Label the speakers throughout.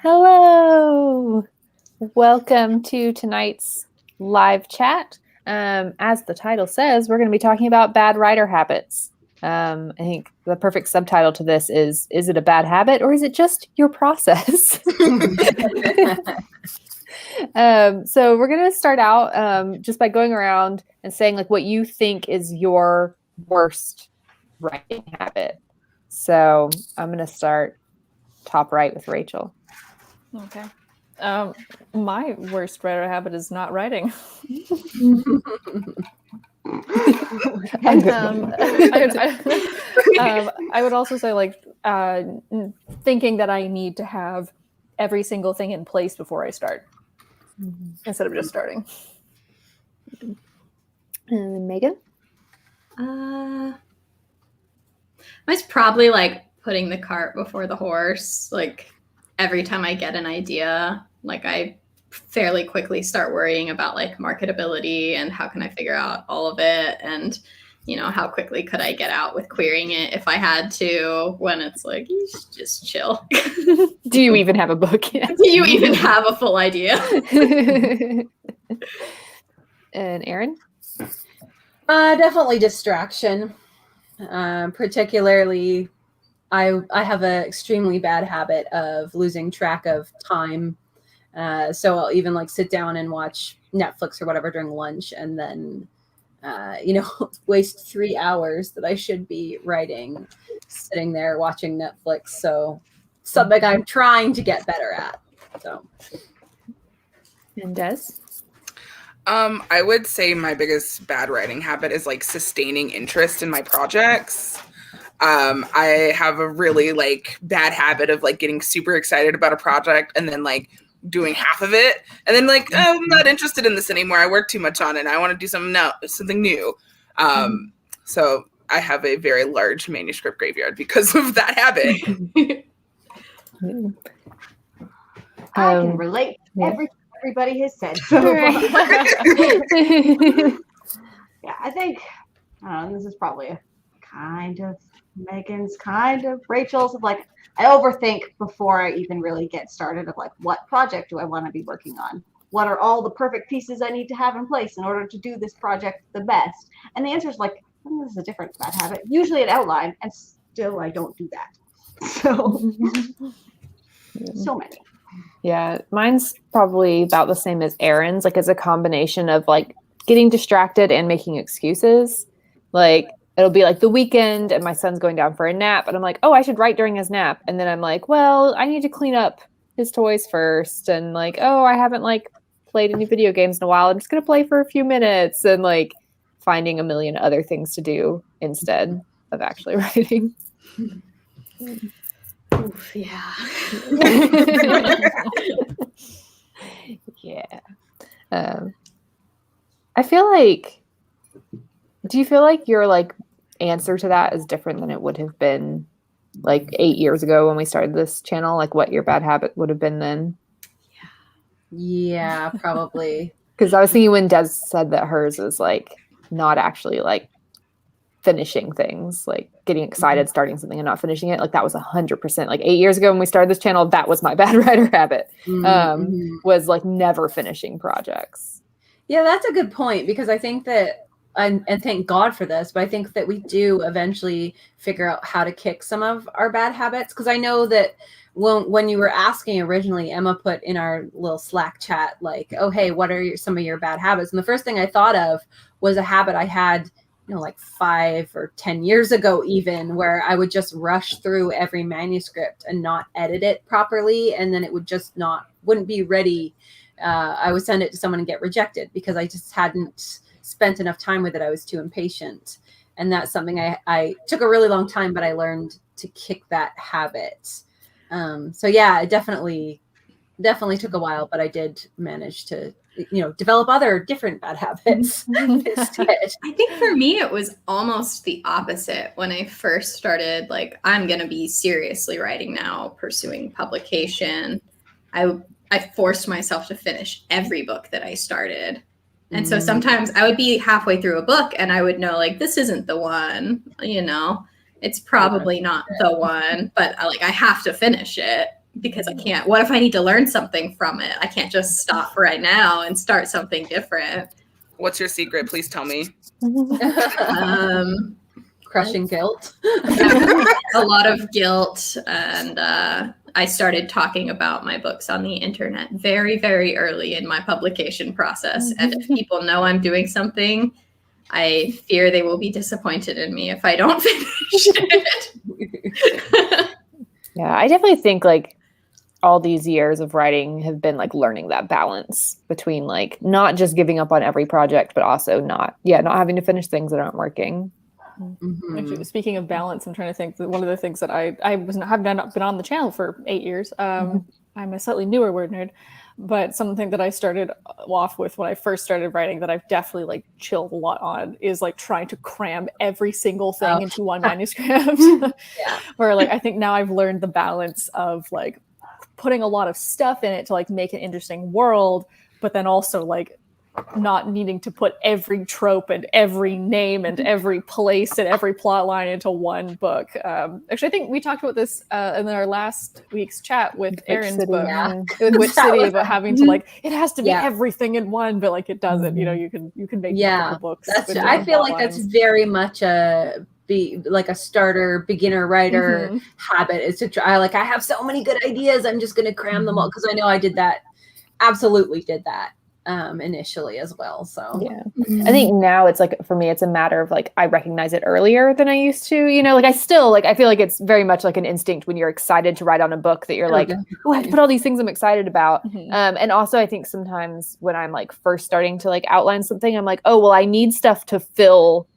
Speaker 1: Hello! Welcome to tonight's live chat. As the title says, we're going to be talking about bad writer habits. I think the perfect subtitle to this is it a bad habit or is it just your process? So we're going to start out just by going around and saying like what you think is your worst writing habit. So I'm going to start top right with Rachel.
Speaker 2: Okay. My worst writer habit is not writing. I would also say like thinking that I need to have every single thing in place before I start instead of just starting.
Speaker 1: And Megan?
Speaker 3: Mine's probably like putting the cart before the horse. Like every time I get an idea, like I fairly quickly start worrying about like marketability and how can I figure out all of it, and you know, how quickly could I get out with querying it if I had to, when it's like, you should just chill.
Speaker 1: Do you even have a book yet?
Speaker 3: Do you even have a full idea?
Speaker 1: And Erin?
Speaker 4: Definitely distraction. Particularly, I have an extremely bad habit of losing track of time. So I'll even like sit down and watch Netflix or whatever during lunch, and then waste 3 hours that I should be writing, sitting there watching Netflix. So something I'm trying to get better at. So.
Speaker 1: And Des?
Speaker 5: I would say my biggest bad writing habit is like sustaining interest in my projects. I have a really like bad habit of like getting super excited about a project and then like doing half of it and then like, oh, I'm not interested in this anymore. I work too much on it. I want to do something new. So I have a very large manuscript graveyard because of that habit.
Speaker 6: I can relate to everybody has said so far. Yeah, I think this is probably a kind of Megan's, kind of Rachel's, of like I overthink before I even really get started of like what project do I want to be working on? What are all the perfect pieces I need to have in place in order to do this project the best? And the answer is like, this is a different bad habit. Usually an outline, and still I don't do that. So many.
Speaker 1: Yeah, mine's probably about the same as Erin's. Like it's a combination of like getting distracted and making excuses. Like it'll be like the weekend and my son's going down for a nap and I'm like, oh, I should write during his nap. And then I'm like, well, I need to clean up his toys first. And like, oh, I haven't like played any video games in a while. I'm just going to play for a few minutes, and like finding a million other things to do instead of actually writing.
Speaker 3: Oof, yeah.
Speaker 1: Yeah. I feel like, do you feel like your like answer to that is different than it would have been like 8 years ago when we started this channel? Like what your bad habit would have been then?
Speaker 4: Yeah, probably.
Speaker 1: Because I was thinking when Des said that hers is like not actually like finishing things, like getting excited, starting something and not finishing it. Like that was 100%. Like 8 years ago when we started this channel, that was my bad writer habit. Was like never finishing projects.
Speaker 4: Yeah, that's a good point, because I think that, and thank God for this, but I think that we do eventually figure out how to kick some of our bad habits. Because I know that when you were asking originally, Emma put in our little Slack chat, like, oh, hey, what are some of your bad habits? And the first thing I thought of was a habit I had, like 5 or 10 years ago, even, where I would just rush through every manuscript and not edit it properly. And then it would just wouldn't be ready. I would send it to someone and get rejected because I just hadn't spent enough time with it. I was too impatient. And that's something I took a really long time, but I learned to kick that habit. So yeah, it definitely took a while, but I did manage to, develop other different bad habits instead.
Speaker 3: I think for me, it was almost the opposite. When I first started, like, I'm going to be seriously writing now, pursuing publication, I forced myself to finish every book that I started. And so sometimes I would be halfway through a book and I would know, like, this isn't the one, it's probably not the one, but I have to finish it. because I can't. What if I need to learn something from it? I can't just stop right now and start something different.
Speaker 5: What's your secret? Please tell me.
Speaker 4: Crushing guilt.
Speaker 3: A lot of guilt, and I started talking about my books on the internet very, very early in my publication process. And if people know I'm doing something, I fear they will be disappointed in me if I don't finish it.
Speaker 1: Yeah, I definitely think like all these years of writing have been like learning that balance between like not just giving up on every project, but also not having to finish things that aren't working.
Speaker 2: Actually, speaking of balance, I'm trying to think that one of the things that I have been on the channel for 8 years. I'm a slightly newer word nerd, but something that I started off with when I first started writing that I've definitely like chilled a lot on is like trying to cram every single thing into one manuscript. Where like I think now I've learned the balance of like putting a lot of stuff in it to like make an interesting world, but then also like not needing to put every trope and every name and every place and every plot line into one book. Actually, I think we talked about this in our last week's chat with Erin's book, with Witch City, about having to like it has to be everything in one, but like it doesn't. You know, you can make multiple books.
Speaker 4: I feel like that's very much be like a starter beginner writer habit is to try. Like I have so many good ideas, I'm just going to cram them all because I know I did that. Absolutely did that. Initially as well. So
Speaker 1: I think now it's like for me it's a matter of like I recognize it earlier than I used to, you know, like I still like I feel like it's very much like an instinct when you're excited to write on a book that you're like, oh, I have to put all these things I'm excited about. And also I think sometimes when I'm like first starting to like outline something, I'm like, oh well, I need stuff to fill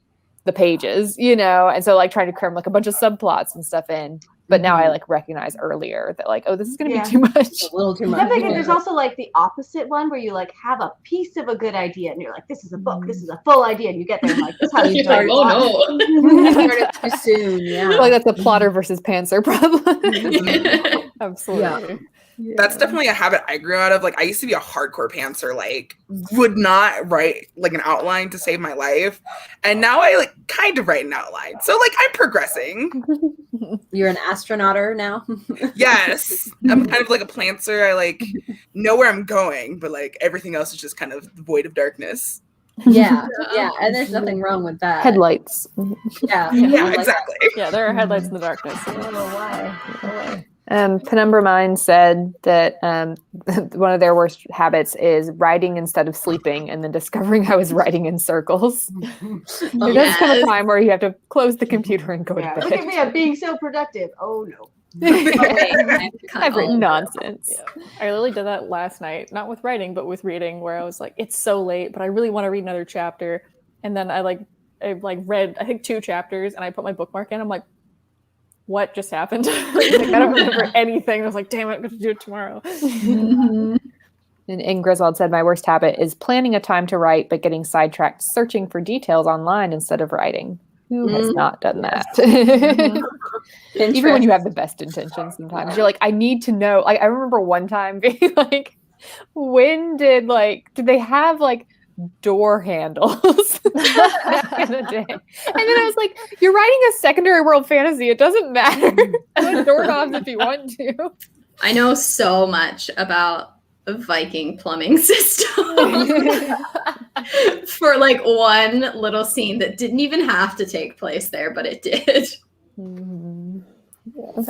Speaker 1: the pages, you know, and so like trying to cram like a bunch of subplots and stuff in. But now I like recognize earlier that like, oh, this is going to be too much.
Speaker 4: A little too much.
Speaker 6: I think there's also like the opposite one where you like have a piece of a good idea and you're like, this is a book, this is a full idea, and you get there and like, this is how you start.
Speaker 3: Oh
Speaker 4: no, started too soon. Yeah,
Speaker 1: like that's a plotter versus pantser problem.
Speaker 2: Absolutely.
Speaker 5: Yeah. That's definitely a habit I grew out of. Like I used to be a hardcore pantser, like would not write like an outline to save my life. And now I like kind of write an outline. So like I'm progressing.
Speaker 4: You're an astronauter now?
Speaker 5: Yes. I'm kind of like a plantser. I like know where I'm going, but like everything else is just kind of the void of darkness.
Speaker 4: Yeah. And there's nothing wrong with that.
Speaker 1: Headlights.
Speaker 5: Yeah, exactly.
Speaker 2: Yeah, there are headlights in the darkness.
Speaker 6: I don't know why.
Speaker 1: Penumbra Mind said that one of their worst habits is writing instead of sleeping and then discovering I was writing in circles. There does come a time where you have to close the computer and go to bed.
Speaker 6: Look at me, I'm being so productive. Oh no.
Speaker 1: I've written nonsense.
Speaker 2: Yeah. I literally did that last night, not with writing, but with reading, where I was like, it's so late, but I really want to read another chapter. And then I read, I think 2 chapters and I put my bookmark in. I'm like, what just happened? Like, I don't remember anything. I was like, damn it, I'm going to do it tomorrow.
Speaker 1: And Griswold said, my worst habit is planning a time to write, but getting sidetracked searching for details online instead of writing. Who has not done that? Even when you have the best intentions, sometimes you're like, I need to know. Like, I remember one time being like, when did they have like door handles back in the day? And then I was like, you're writing a secondary world fantasy. It doesn't matter. Put doorknobs if you want to.
Speaker 3: I know so much about the Viking plumbing system for like one little scene that didn't even have to take place there, but it did.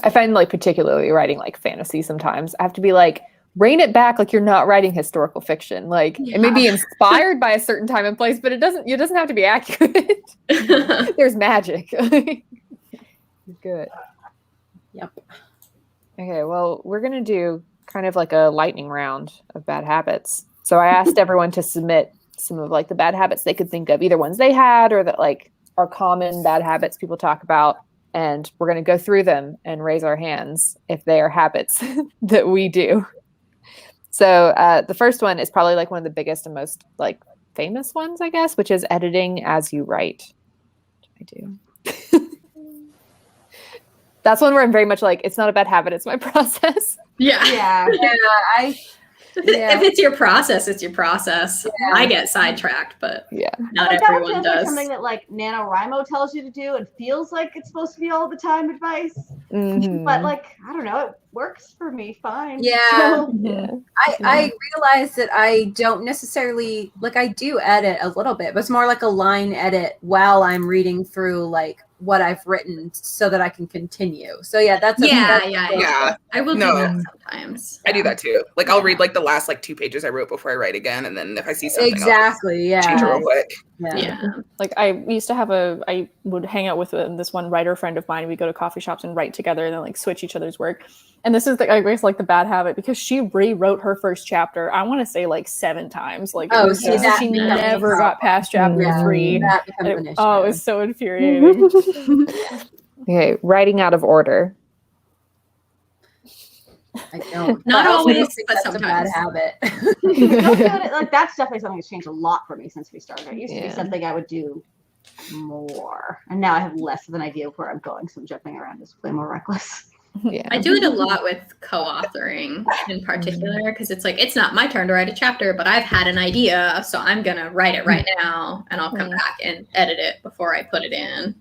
Speaker 1: I find like particularly writing like fantasy sometimes I have to be like, rein it back, like you're not writing historical fiction. Like it may be inspired by a certain time and place, but it doesn't have to be accurate. There's magic. Good.
Speaker 4: Yep.
Speaker 1: Okay, well, we're gonna do kind of like a lightning round of bad habits. So I asked everyone to submit some of like the bad habits they could think of, either ones they had or that like are common bad habits people talk about. And we're going to go through them and raise our hands if they are habits that we do. So the first one is probably like one of the biggest and most like famous ones, I guess, which is editing as you write. I do. That's one where I'm very much like, it's not a bad habit, it's my process.
Speaker 3: Yeah.
Speaker 6: Yeah.
Speaker 3: If it's your process, it's your process.
Speaker 4: Yeah.
Speaker 3: I get sidetracked, but
Speaker 1: Yeah.
Speaker 3: not
Speaker 6: Like,
Speaker 3: everyone
Speaker 6: that feels like
Speaker 3: does.
Speaker 6: something that like NaNoWriMo tells you to do and feels like it's supposed to be all the time advice.
Speaker 1: Mhm.
Speaker 6: But like, I don't know, it works for me fine.
Speaker 4: Yeah.
Speaker 6: So,
Speaker 1: Yeah.
Speaker 4: I realize that I don't necessarily like I do edit a little bit, but it's more like a line edit while I'm reading through like what I've written so that I can continue. So yeah, that's
Speaker 5: Yeah.
Speaker 3: I will do
Speaker 5: No.
Speaker 3: that sometimes.
Speaker 5: I do that too. Like I'll read like the last like 2 pages I wrote before I write again, and then if I see something,
Speaker 4: exactly.
Speaker 5: I'll just change it real quick.
Speaker 3: Yeah.
Speaker 2: Like I used to have I would hang out with this one writer friend of mine. We go to coffee shops and write together and then like switch each other's work. And this is I guess like the bad habit because she rewrote her first chapter, I want to say like 7 times. Like
Speaker 4: Oh,
Speaker 2: she
Speaker 4: that
Speaker 2: never got past chapter 3.
Speaker 4: That becomes an issue.
Speaker 2: Oh, it was so infuriating.
Speaker 1: Okay, writing out of order.
Speaker 4: I don't.
Speaker 3: Not
Speaker 4: I also
Speaker 3: always,
Speaker 4: don't think
Speaker 3: but
Speaker 4: that's a bad
Speaker 3: sometimes.
Speaker 4: habit.
Speaker 6: don't do it, like that's definitely something that's changed a lot for me since we started. It used to be something I would do more, and now I have less of an idea of where I'm going, so I'm jumping around is way more reckless.
Speaker 1: Yeah.
Speaker 3: I do it a lot with co-authoring in particular because it's like it's not my turn to write a chapter, but I've had an idea, so I'm gonna write it right now, and I'll come back and edit it before I put it in.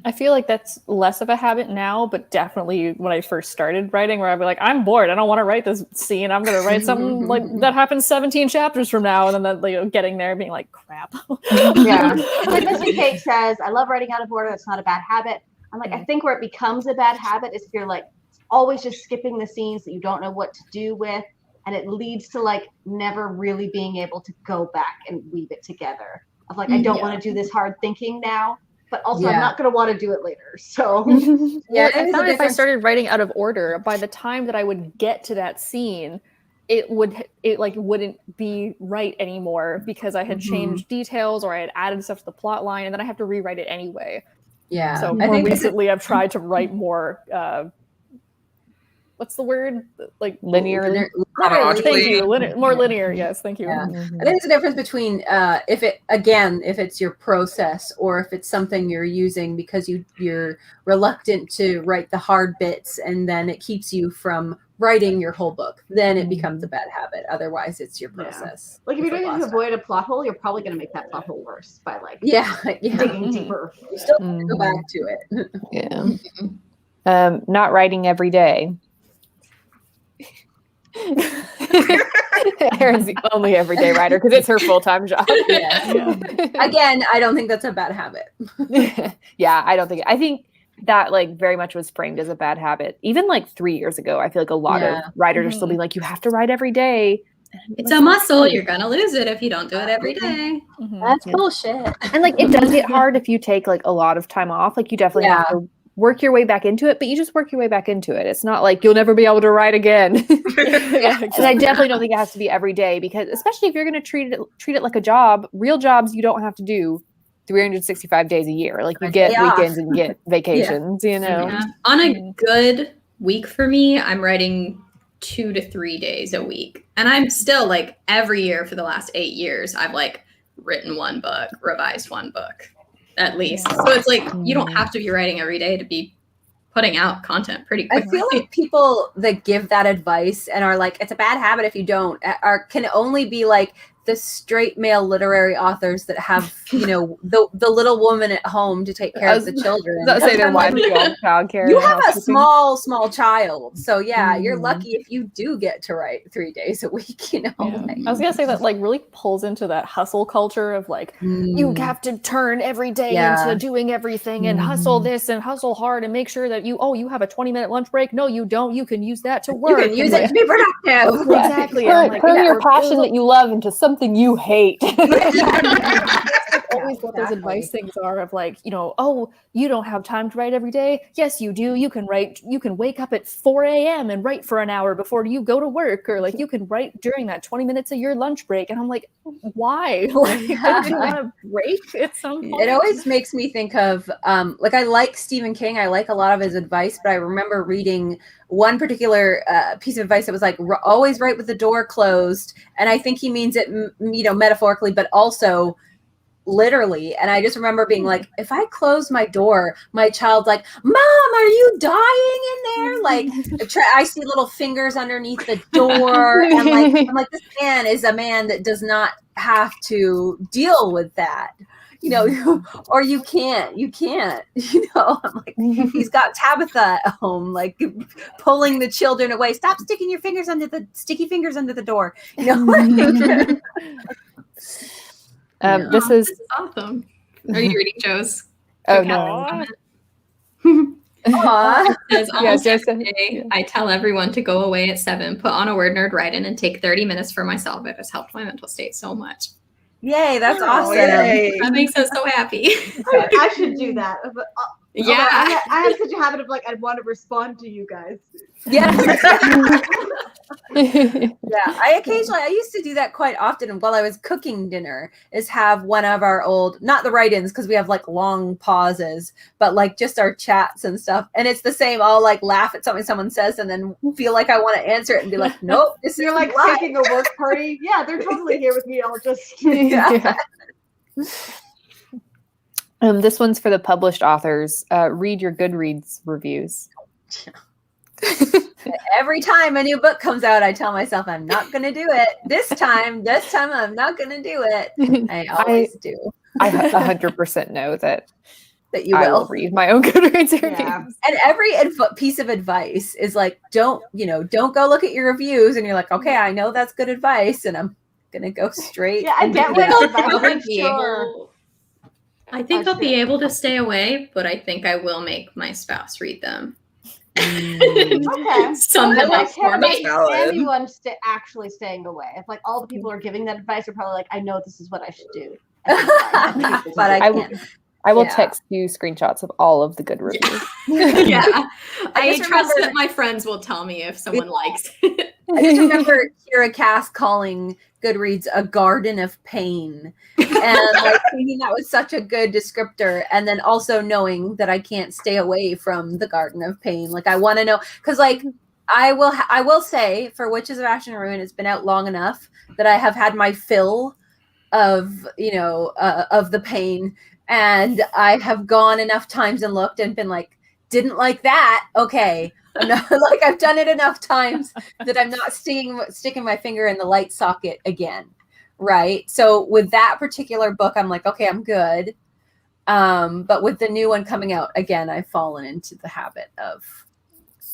Speaker 2: I feel like that's less of a habit now, but definitely when I first started writing, where I'd be like, I'm bored, I don't want to write this scene, I'm going to write something like that happens 17 chapters from now, and then that, like, getting there being like, crap.
Speaker 6: Yeah. Like Mr. Cake says, I love writing out of order, that's not a bad habit. I'm like, I think where it becomes a bad habit is if you're like always just skipping the scenes that you don't know what to do with, and it leads to like never really being able to go back and weave it together. Of like, I don't want to do this hard thinking now, but also I'm not going to want to do it later. So
Speaker 2: I thought if I started writing out of order, by the time that I would get to that scene, it wouldn't be right anymore because I had changed details or I had added stuff to the plot line, and then I have to rewrite it anyway.
Speaker 4: Yeah.
Speaker 2: So more recently, I've tried to write more. What's the word? Like
Speaker 1: linear.
Speaker 2: Thank you. More linear. Yes, thank you.
Speaker 4: Yeah. I think there's a difference between if it's your process or if it's something you're using because you're reluctant to write the hard bits and then it keeps you from writing your whole book. Then it becomes a bad habit. Otherwise, it's your process.
Speaker 6: Like if you're doing it to avoid a plot hole, you're probably going to make that plot hole worse by like
Speaker 4: digging
Speaker 6: deeper.
Speaker 4: You still have to go back to it.
Speaker 1: Yeah. Not writing every day. Erin's the only everyday writer because it's her full-time job.
Speaker 4: Again, I don't think that's a bad habit.
Speaker 1: Yeah, I think that like very much was framed as a bad habit. Even like 3 years ago, I feel like a lot of writers are still being like, you have to write every day.
Speaker 3: It's a muscle. You're going to lose it if you don't do it every day.
Speaker 4: That's bullshit.
Speaker 1: And like it does get hard if you take like a lot of time off. Like you definitely have to work your way back into it, but you just work your way back into it. It's not like you'll never be able to write again. And I definitely don't think it has to be every day because especially if you're going to treat it like a job, real jobs you don't have to do 365 days a year. Like you get weekends and you get vacations, you know.
Speaker 3: Yeah. On a good week for me, I'm writing 2 to 3 days a week. And I'm still like every year for the last 8 years, I've like written 1 book, revised 1 book. At least. So it's like you don't have to be writing every day to be putting out content pretty quickly.
Speaker 4: I feel like people that give that advice and are like, it's a bad habit if you don't, can only be like the straight male literary authors that have, you know, the little woman at home to take care of the children.
Speaker 1: Say their wives do all the child care.
Speaker 4: You have a small child. So you're lucky if you do get to write 3 days a week, you know. Like,
Speaker 2: I was gonna say that like really pulls into that hustle culture of like you have to turn every day into doing everything and hustle this and hustle hard and make sure that you have a 20-minute lunch break. No, you don't. You can use that to work.
Speaker 4: You can use it to be productive.
Speaker 2: Exactly.
Speaker 1: Turn your passion that you love into something you hate.
Speaker 2: Always what those advice things are of like, you know, oh, you don't have time to write every day. Yes, you do. You can wake up at 4 a.m. and write for an hour before you go to work, or like you can write during that 20 minutes of your lunch break. And I'm like, why? Like, don't you want a break at some point?
Speaker 4: It always makes me think of like I like Stephen King. I like a lot of his advice, but I remember reading one particular piece of advice that was like always write with the door closed. And I think he means it, you know, metaphorically, but also literally. And I just remember being like, if I close my door, my child's like, Mom, are you dying in there? Like, I see little fingers underneath the door. And like, I'm like, this man is a man that does not have to deal with that. You know, or you can't, you know, I'm like, he's got Tabitha at home, like pulling the children away. Stop sticking your fingers under the sticky fingers under the door. You know,
Speaker 1: this is
Speaker 3: awesome. Are you reading Joe's?
Speaker 1: Oh no.
Speaker 4: Aww.
Speaker 3: It says, almost every day, I tell everyone to go away at 7, put on a WordNerd write-in, and take 30 minutes for myself. It has helped my mental state so much.
Speaker 4: Yay, that's awesome.
Speaker 5: Yay.
Speaker 3: That makes us so happy.
Speaker 6: I should do that. But,
Speaker 3: yeah.
Speaker 6: I have such a habit of like, I want to respond to you guys.
Speaker 4: Yeah. I used to do that quite often while I was cooking dinner, is have one of our old, not the write-ins because we have like long pauses, but like just our chats and stuff. And it's the same. I'll like laugh at something someone says and then feel like I want to answer it and be like, nope, this
Speaker 6: You're
Speaker 4: is
Speaker 6: like
Speaker 4: live.
Speaker 6: taking a work party. Yeah, they're totally here with me. I'll just
Speaker 1: This one's for the published authors. Read your Goodreads reviews.
Speaker 4: Every time a new book comes out, I tell myself I'm not going to do it. This time I'm not going to do it. I always do.
Speaker 1: I 100% know that
Speaker 4: you
Speaker 1: I
Speaker 4: will
Speaker 1: will read my own Goodreads reviews.
Speaker 6: Yeah.
Speaker 4: And every piece of advice is like, don't go look at your reviews. And you're like, okay, I know that's good advice, and I'm gonna go straight.
Speaker 6: Yeah, I get
Speaker 4: that.
Speaker 6: what
Speaker 3: I'll
Speaker 6: advice.
Speaker 3: be able- I think I'll be able to stay away, but I think I will make my spouse read them.
Speaker 6: Okay.
Speaker 3: Sum
Speaker 6: I
Speaker 3: them up
Speaker 6: like
Speaker 3: for
Speaker 6: care
Speaker 3: me.
Speaker 6: about anyone actually staying away. If like all the people who are giving that advice are probably like, I know this is what I should do.
Speaker 4: But I can't.
Speaker 1: I will text you screenshots of all of the good reviews.
Speaker 3: Yeah. I
Speaker 4: just
Speaker 3: trust
Speaker 4: remember-
Speaker 3: that my friends will tell me if someone likes it.
Speaker 4: I just remember Kira Cass calling Goodreads a garden of pain, and like thinking that was such a good descriptor. And then also knowing that I can't stay away from the garden of pain. Like I want to know, because like I will say for Witches of Ashen and Ruin, it's been out long enough that I have had my fill of of the pain, and I have gone enough times and looked and been like, didn't like that. Okay. I'm not, like I've done it enough times that I'm not sticking my finger in the light socket again. Right. So with that particular book, I'm like, okay, I'm good. But with the new one coming out again, I've fallen into the habit of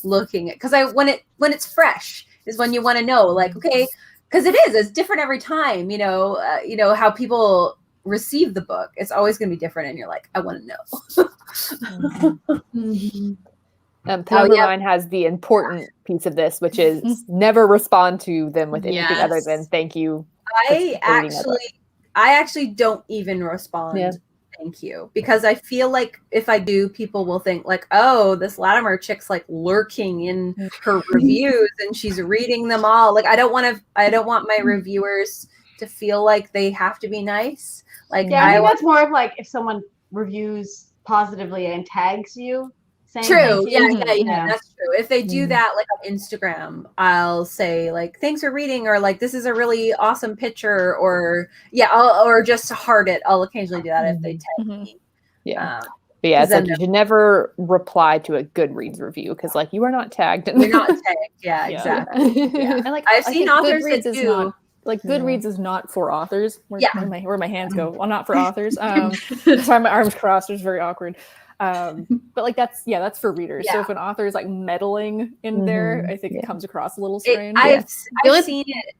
Speaker 4: looking at, because when it's fresh is when you want to know, like, okay, because it's different every time, how people receive the book. It's always going to be different. And you're like, I want to know.
Speaker 1: Line has the important piece of this, which is never respond to them with anything other than thank you.
Speaker 4: I actually don't even respond. Yeah. Thank you, because I feel like if I do, people will think like, oh, this Latimer chick's like lurking in her reviews and she's reading them all. Like I don't want my reviewers to feel like they have to be nice. Like
Speaker 6: I think that's more of like if someone reviews positively and tags you.
Speaker 4: True. Yeah, that's true. If they do that like on Instagram, I'll say like, thanks for reading, or like, this is a really awesome picture, or or just heart it. I'll occasionally do that if they tag me. Yeah.
Speaker 1: But yeah, it's like you should never reply to a Goodreads review because like you are not tagged.
Speaker 4: You're not tagged. Yeah, exactly. Yeah. And like I've seen authors that do.
Speaker 2: Goodreads is not for authors. Where my hands go. Well, not for authors. Sorry, my arms crossed. It was very awkward. But like that's for readers. So if an author is like meddling in there, I think it comes across a little strange.
Speaker 4: I've seen it,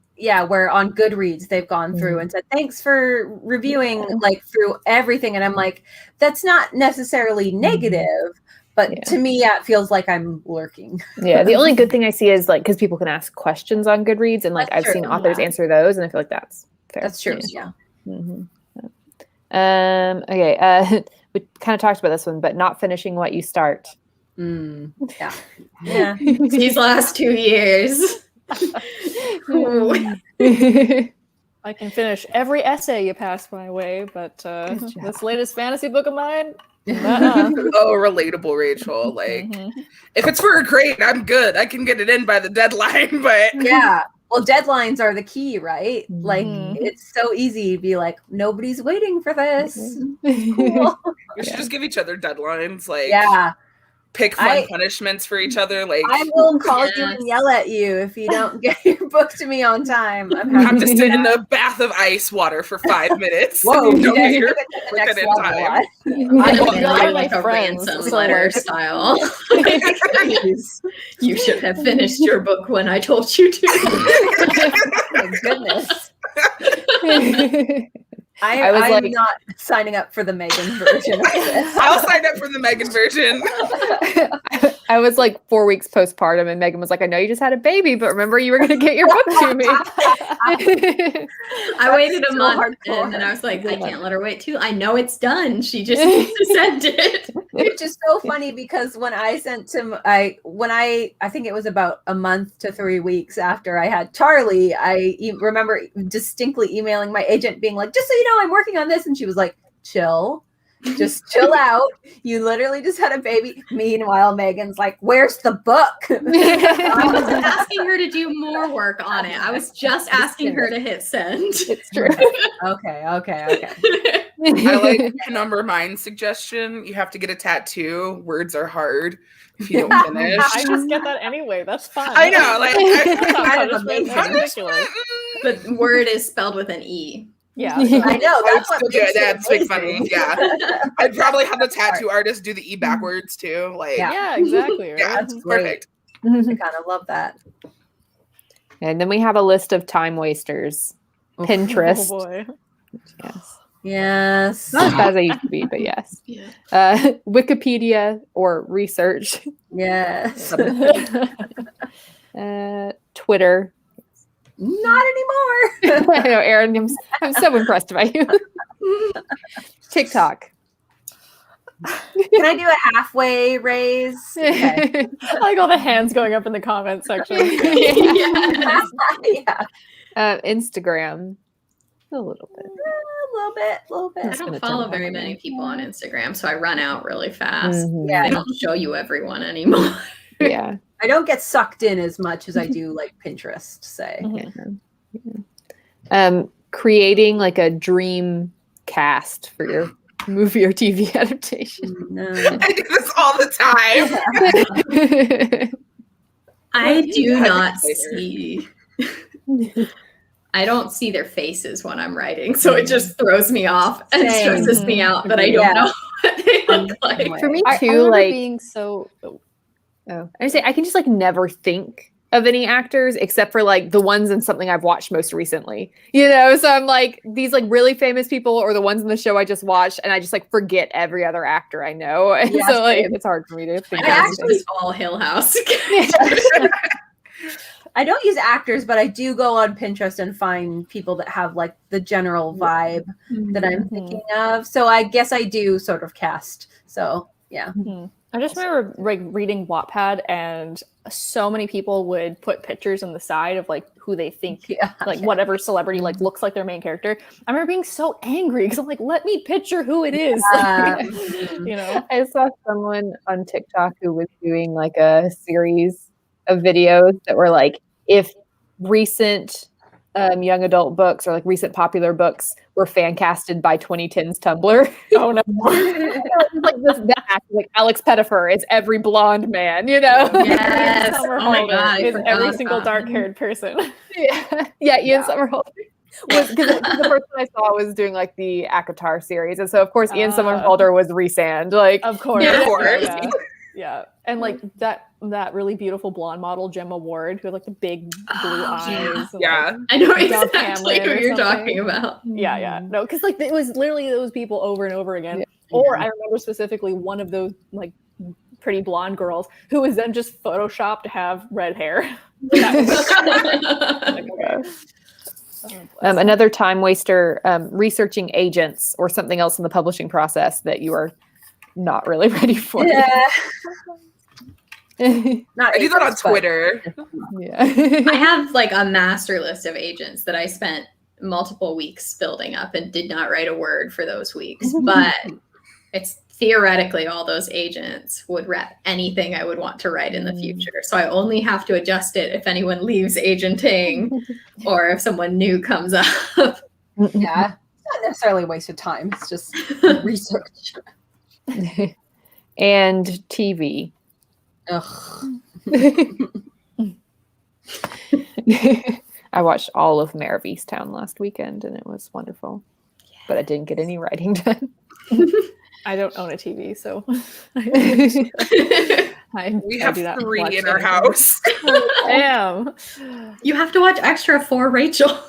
Speaker 4: where on Goodreads they've gone through and said thanks for reviewing like through everything, and I'm like, that's not necessarily negative, but to me it feels like I'm lurking.
Speaker 1: The only good thing I see is like because people can ask questions on Goodreads, and like I've seen authors answer those, and I feel like that's fair.
Speaker 4: That's true.
Speaker 1: Okay. We kind of talked about this one, but not finishing what you start.
Speaker 4: Yeah.
Speaker 3: These last 2 years.
Speaker 2: I can finish every essay you pass my way, but this latest fantasy book of mine,
Speaker 5: Oh, relatable, Rachel. Like, if it's for a grade, I'm good. I can get it in by the deadline, but
Speaker 4: Well, deadlines are the key, right? Like,
Speaker 2: Mhm.
Speaker 4: it's so easy to be like, nobody's waiting for this. Cool.
Speaker 5: We should just give each other deadlines, like
Speaker 4: Yeah.
Speaker 5: pick fun punishments for each other. Like
Speaker 4: I will call you
Speaker 3: Yes.
Speaker 4: and yell at you if you don't get your book to me on time. I'm
Speaker 5: you have
Speaker 4: happy
Speaker 5: to sit in a bath of ice water for 5 minutes.
Speaker 4: Whoa,
Speaker 5: and you don't
Speaker 4: yeah,
Speaker 5: get
Speaker 4: you
Speaker 5: your
Speaker 4: took it to the
Speaker 5: book
Speaker 4: next
Speaker 5: in
Speaker 4: level.
Speaker 5: time.
Speaker 3: I
Speaker 2: Y'all are my
Speaker 3: like a
Speaker 2: friends,
Speaker 3: ransom
Speaker 2: so,
Speaker 3: letter
Speaker 2: like-
Speaker 3: style.
Speaker 4: Jeez.
Speaker 3: You should have finished your book when I told you to.
Speaker 4: My goodness.
Speaker 1: I was
Speaker 4: I'm
Speaker 1: like-
Speaker 4: not signing up for the Megan version of this.
Speaker 5: I'll sign up for the Megan version.
Speaker 1: I was like 4 weeks postpartum, and Megan was like, "I know you just had a baby, but remember you were going to get your book to me."
Speaker 3: I waited a
Speaker 4: so
Speaker 3: month
Speaker 4: hardcore.
Speaker 3: and then I was like, I can't let her wait too. I know it's done. She just needs to send it.
Speaker 4: Which is so funny because when I sent him, I think it was about a month to 3 weeks after I had Charlie, I remember distinctly emailing my agent being like, just so you know, I'm working on this. And she was like, chill. Just chill out. You literally just had a baby. Meanwhile, Megan's like, where's the book?
Speaker 3: I wasn't asking her to do more work on it. I was just asking her to hit send.
Speaker 1: It's true.
Speaker 4: Okay.
Speaker 5: I like Penumbra Mind's suggestion. You have to get a tattoo. Words are hard if you don't finish.
Speaker 2: I just get that anyway. That's fine.
Speaker 5: I know, like
Speaker 2: That's not
Speaker 4: Kind of
Speaker 2: punishment. That's
Speaker 4: amazing.
Speaker 2: ridiculous.
Speaker 3: But word is spelled with an E.
Speaker 2: Yeah.
Speaker 4: I know.
Speaker 5: I would
Speaker 4: That's what
Speaker 5: still do
Speaker 4: makes
Speaker 5: it.
Speaker 4: it
Speaker 5: That's big funny.
Speaker 4: amazing.
Speaker 5: Yeah, I'd probably have the tattoo artist do the E backwards too. Like,
Speaker 4: Yeah.
Speaker 2: Yeah, exactly. Right?
Speaker 5: yeah,
Speaker 4: That's great.
Speaker 5: perfect.
Speaker 4: I kind of love that.
Speaker 1: And then we have a list of time wasters. Pinterest.
Speaker 2: Oh boy.
Speaker 1: Yes.
Speaker 4: Yes.
Speaker 1: Not as bad as I used to be, but yes.
Speaker 3: Yeah.
Speaker 1: Wikipedia or research.
Speaker 4: Yes.
Speaker 1: Twitter.
Speaker 4: Not anymore.
Speaker 1: I know, Erin, I'm so impressed by you. TikTok.
Speaker 4: Can I do a halfway raise? Okay.
Speaker 2: I like all the hands going up in the comment section.
Speaker 3: Yes.
Speaker 4: Yeah.
Speaker 1: Instagram. A little bit.
Speaker 4: A little bit.
Speaker 3: I
Speaker 1: It's
Speaker 3: don't
Speaker 1: gonna
Speaker 3: follow
Speaker 1: turn
Speaker 3: very
Speaker 1: out,
Speaker 3: many
Speaker 1: yeah.
Speaker 3: people on Instagram, so I run out really fast.
Speaker 1: Mhm.
Speaker 4: Yeah.
Speaker 3: They don't show you everyone anymore.
Speaker 1: Yeah.
Speaker 4: I don't get sucked in as much as I do like Pinterest, say.
Speaker 1: Creating like a dream cast for your movie or TV adaptation.
Speaker 4: No.
Speaker 5: I do this all the time.
Speaker 3: I do
Speaker 5: Yeah,
Speaker 3: not
Speaker 5: later.
Speaker 3: see. I don't see their faces when I'm writing, so it just throws me off and
Speaker 4: Same.
Speaker 3: stresses me out that I don't
Speaker 4: Yeah.
Speaker 3: know what they look like.
Speaker 1: For me
Speaker 2: I
Speaker 1: too,
Speaker 2: remember
Speaker 1: like
Speaker 2: being so.
Speaker 1: I say I can just like never think of any actors except for like the ones in something I've watched most recently. You know, so I'm like these like really famous people or the ones in the show I just watched, and I just like forget every other actor I know. And
Speaker 4: Yeah,
Speaker 1: so like
Speaker 4: same.
Speaker 1: it's hard for me to think
Speaker 3: I
Speaker 1: of
Speaker 3: actually
Speaker 1: anything.
Speaker 3: all Hill House.
Speaker 4: I don't use actors, but I do go on Pinterest and find people that have like the general vibe that I'm thinking of. So I guess I do sort of cast. So yeah.
Speaker 2: I just remember like reading Wattpad, and so many people would put pictures on the side of like who they think,
Speaker 4: Yeah.
Speaker 2: like whatever celebrity like looks like their main character. I remember being so angry because I'm like, let me picture who it is. You know.
Speaker 1: I saw someone on TikTok who was doing like a series of videos that were like, if recent young adult books or like recent popular books were fan casted by 2010's Tumblr.
Speaker 2: Oh no.
Speaker 1: Like that actor, like Alex Pettifer is every blonde man, you know?
Speaker 3: Yes.
Speaker 2: Summer
Speaker 3: Oh my
Speaker 2: Holder
Speaker 3: God, I
Speaker 2: is
Speaker 3: forgot
Speaker 2: every
Speaker 3: about
Speaker 2: single
Speaker 3: that.
Speaker 2: dark-haired person.
Speaker 1: Yeah, Ian Somerhalder was because the person I saw was doing like the ACOTAR series, and so of course Ian Somerhalder was Rhysand, like
Speaker 2: Of course.
Speaker 5: Yeah, of
Speaker 2: Yeah,
Speaker 5: course.
Speaker 2: yeah. Yeah. And like that really beautiful blonde model, Gemma Ward, who had like the big blue eyes. And,
Speaker 5: Yeah.
Speaker 2: like,
Speaker 3: I know
Speaker 2: Dove
Speaker 3: exactly
Speaker 2: Cameron
Speaker 3: who
Speaker 2: or
Speaker 3: you're
Speaker 2: something.
Speaker 3: talking about.
Speaker 2: yeah. No, because like it was literally those people over and over again.
Speaker 1: Yeah.
Speaker 2: Or I remember specifically one of those like pretty blonde girls who was then just photoshopped to have red hair. That was-
Speaker 1: another time waster, researching agents or something else in the publishing process that you are not really ready for.
Speaker 4: Yeah.
Speaker 1: Yeah.
Speaker 4: Not
Speaker 5: I do that on
Speaker 4: agents, but-
Speaker 5: Twitter.
Speaker 3: I have like a master list of agents that I spent multiple weeks building up and did not write a word for those weeks, but it's theoretically all those agents would rep anything I would want to write in the future. So I only have to adjust it if anyone leaves agenting or if someone new comes up.
Speaker 4: Yeah, it's not necessarily a waste of time. It's just research.
Speaker 1: And TV.
Speaker 4: Ugh.
Speaker 1: I watched all of Mare of Easttown last weekend and it was wonderful. But I didn't get any writing done.
Speaker 2: I don't own a TV, so
Speaker 5: We have 3 in our house.
Speaker 2: Damn.
Speaker 3: You have to watch Extra for Rachel.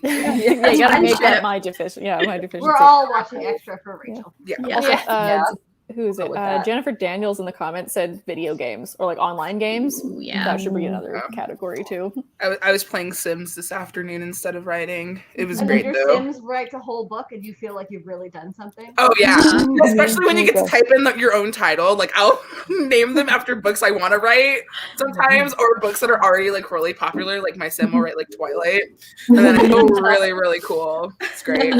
Speaker 2: Yeah, you gotta make that my deficiency. Yeah, my deficiency.
Speaker 6: We're all watching Extra for Rachel.
Speaker 5: Yeah.
Speaker 2: Also, who is it?
Speaker 4: With that.
Speaker 2: Jennifer Daniels in the comments said video games or like online games.
Speaker 3: Ooh, yeah.
Speaker 2: That should be another category too.
Speaker 5: I was playing Sims this afternoon instead of writing. It was
Speaker 6: And
Speaker 5: great
Speaker 6: then
Speaker 5: though.
Speaker 6: your Sims writes a whole book and you feel like you've really done something.
Speaker 5: Oh yeah, especially when you get to type in your own title. Like I'll name them after books I want to write sometimes, or books that are already like really popular. Like my Sim will write like Twilight, and then I go really really cool. It's great.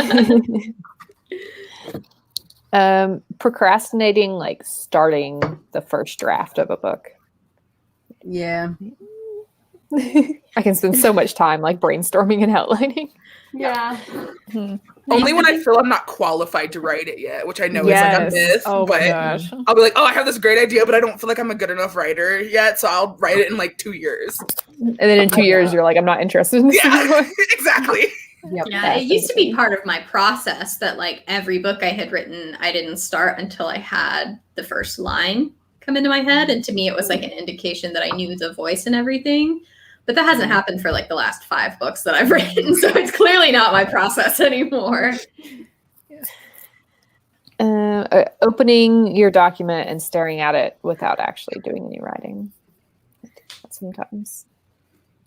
Speaker 1: Procrastinating, like starting the first draft of a book.
Speaker 4: Yeah.
Speaker 1: I can spend so much time like brainstorming and outlining.
Speaker 6: Yeah.
Speaker 5: Only when I feel I'm not qualified to write it yet, which I know is like a myth.
Speaker 2: Oh my
Speaker 5: but
Speaker 2: gosh.
Speaker 5: I'll be like, oh, I have this great idea, but I don't feel like I'm a good enough writer yet, so I'll write it in like 2 years.
Speaker 1: And then in 2 years, you're like, I'm not interested in this anymore.
Speaker 5: Yeah, exactly.
Speaker 4: Yep.
Speaker 3: Yeah, it used to be part of my process that like every book I had written, I didn't start until I had the first line come into my head. And to me, it was like an indication that I knew the voice and everything. But that hasn't happened for like the last 5 books that I've written. So it's clearly not my process anymore.
Speaker 1: Opening your document and staring at it without actually doing any writing. Sometimes.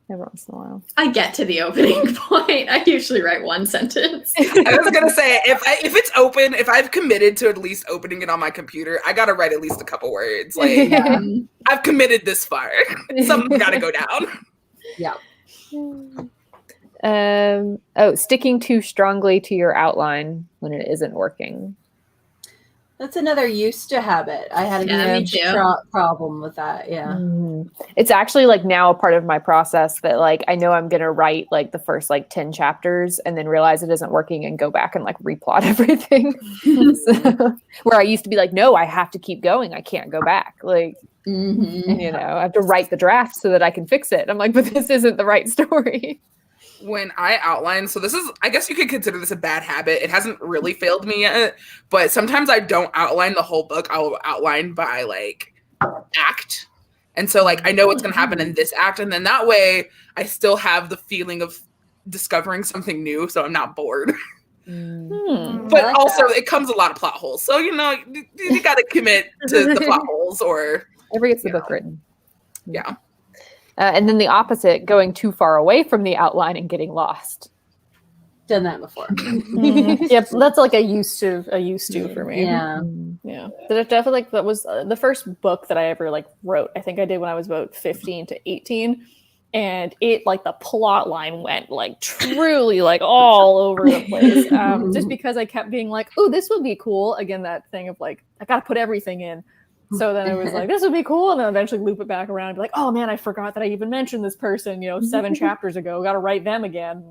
Speaker 1: Every once in a while.
Speaker 3: I get to the opening point. I usually write 1 sentence.
Speaker 5: I was gonna say if it's open, if I've committed to at least opening it on my computer, I gotta write at least a couple words. Like I've committed this far. Something's gotta go down.
Speaker 4: Yeah.
Speaker 1: Sticking too strongly to your outline when it isn't working.
Speaker 4: That's another used to habit. I had a huge problem with that. Yeah.
Speaker 1: It's actually like now a part of my process that like I know I'm gonna write like the first like 10 chapters and then realize it isn't working and go back and like replot everything. So, where I used to be like, no, I have to keep going. I can't go back. Like you know, I have to write the draft so that I can fix it. I'm like, but this isn't the right story.
Speaker 5: When I outline, so this is, I guess you could consider this a bad habit. It hasn't really failed me yet, but sometimes I don't outline the whole book. I'll outline by like act. And so like, I know what's going to happen in this act. And then that way I still have the feeling of discovering something new. So I'm not bored. But like also it comes a lot of plot holes. So, you know, you got to commit to the plot holes or.
Speaker 1: Never gets the book written.
Speaker 5: Yeah.
Speaker 1: And then the opposite, going too far away from the outline and getting lost.
Speaker 4: Done that before.
Speaker 2: Yep, that's like a used to for me.
Speaker 4: Yeah.
Speaker 2: Yeah. But definitely like that was the first book that I ever like wrote. I think I did when I was about 15 to 18. And it like the plot line went like truly like all over the place. Just because I kept being like, oh, this would be cool. Again, that thing of like, I got to put everything in. So then I was like, this would be cool. And then eventually loop it back around and be like, oh man, I forgot that I even mentioned this person, 7 chapters ago. Got to write them again.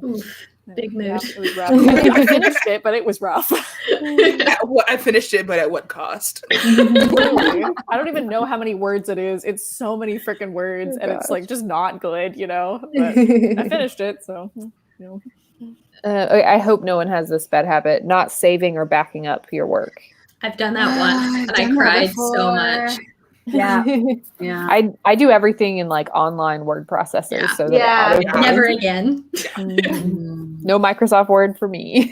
Speaker 3: Big mood.
Speaker 2: Yeah, it was rough. I finished it, but it was rough.
Speaker 5: I finished it, but at what cost?
Speaker 2: I don't even know how many words it is. It's so many freaking words, and it's like just not good, But I finished it, so.
Speaker 1: I hope no one has this bad habit, not saving or backing up your work.
Speaker 3: I've done that once, and I cried so much.
Speaker 4: Yeah. Yeah.
Speaker 1: I do everything in like online word processors. So that
Speaker 3: Never again.
Speaker 1: No Microsoft Word for me.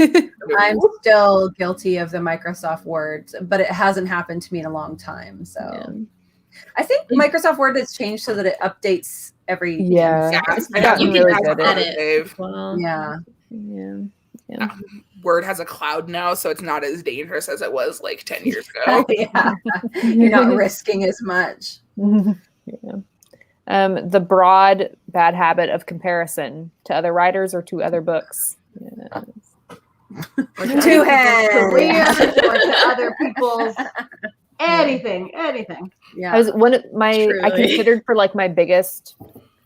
Speaker 4: I'm still guilty of the Microsoft Word, but it hasn't happened to me in a long time. So I think Microsoft Word has changed so that it updates every
Speaker 1: I've gotten really good at
Speaker 3: it.
Speaker 1: Yeah.
Speaker 5: Word has a cloud now, so it's not as dangerous as it was like 10 years ago.
Speaker 4: You're not risking as much.
Speaker 1: The broad bad habit of comparison to other writers or to other books.
Speaker 6: or to
Speaker 4: Two
Speaker 6: other people's
Speaker 4: hands.
Speaker 6: careers, or to other people's anything.
Speaker 4: Yeah.
Speaker 1: I was one of my I
Speaker 3: Truly.
Speaker 1: considered for like my biggest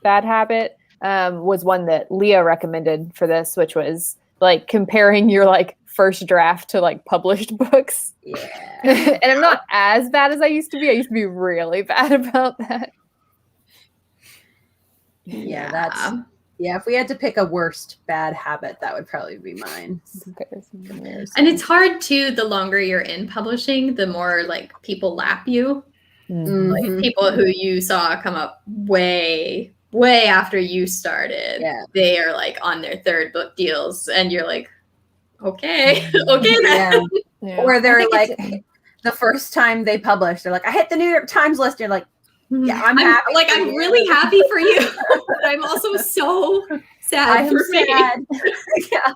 Speaker 1: bad habit was one that Leah recommended for this, which was like comparing your like first draft to like published books.
Speaker 4: Yeah.
Speaker 1: And I'm not as bad as I used to be. I used to be really bad about that.
Speaker 4: Yeah, if we had to pick a worst bad habit, that would probably be mine.
Speaker 3: And it's hard too, the longer you're in publishing, the more like people lap you. Like people who you saw come up way after you started.
Speaker 4: Yeah.
Speaker 3: They are like on their third book deals and you're like, okay then.
Speaker 2: Yeah.
Speaker 4: Or they're like the first time they publish, they're like, I hit the New York Times list. You're like, yeah, I'm happy.
Speaker 3: Like, I'm really happy for you, but I'm also so sad for me.
Speaker 2: Yeah.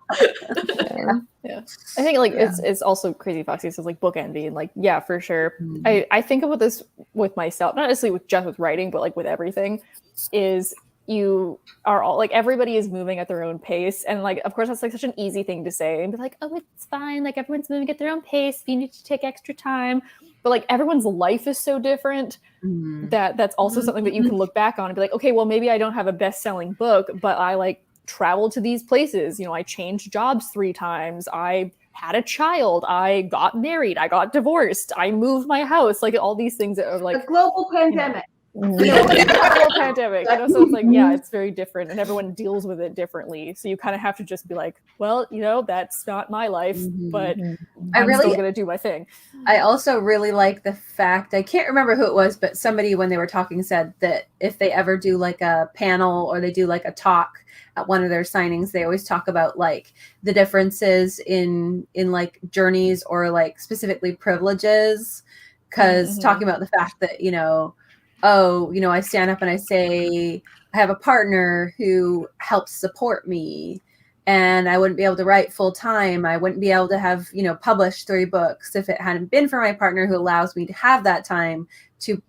Speaker 2: I think like it's also crazy. Foxy says like book envy, and like for sure. I think about this with myself, not necessarily with writing, but like with everything. Is you are all like everybody is moving at their own pace, and like of course that's like such an easy thing to say and be like, oh, it's fine, like everyone's moving at their own pace. If you need to take extra time, but like everyone's life is so different that's also something that you can look back on and be like, okay, well maybe I don't have a best-selling book, but I like traveled to these places. I changed jobs 3 times. I had a child. I got married. I got divorced. I moved my house. Like all these things that are like
Speaker 6: a global pandemic.
Speaker 2: Pandemic. So it's like, it's very different, and everyone deals with it differently. So you kind of have to just be like, well, that's not my life, but I'm still gonna do my thing.
Speaker 4: I also really like the fact, I can't remember who it was, but somebody when they were talking said that if they ever do like a panel or they do like a talk at one of their signings, they always talk about like the differences in like journeys or like specifically privileges, because talking about the fact that I stand up and I say I have a partner who helps support me, and I wouldn't be able to write full time. I wouldn't be able to have published 3 books if it hadn't been for my partner who allows me to have that time to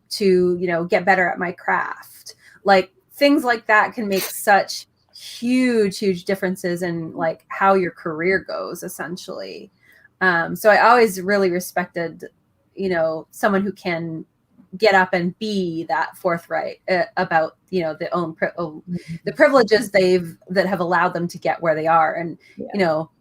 Speaker 4: get better at my craft. Like things like that can make such huge differences in like how your career goes essentially. So I always really respected someone who can get up and be that forthright about the privileges that have allowed them to get where they are, and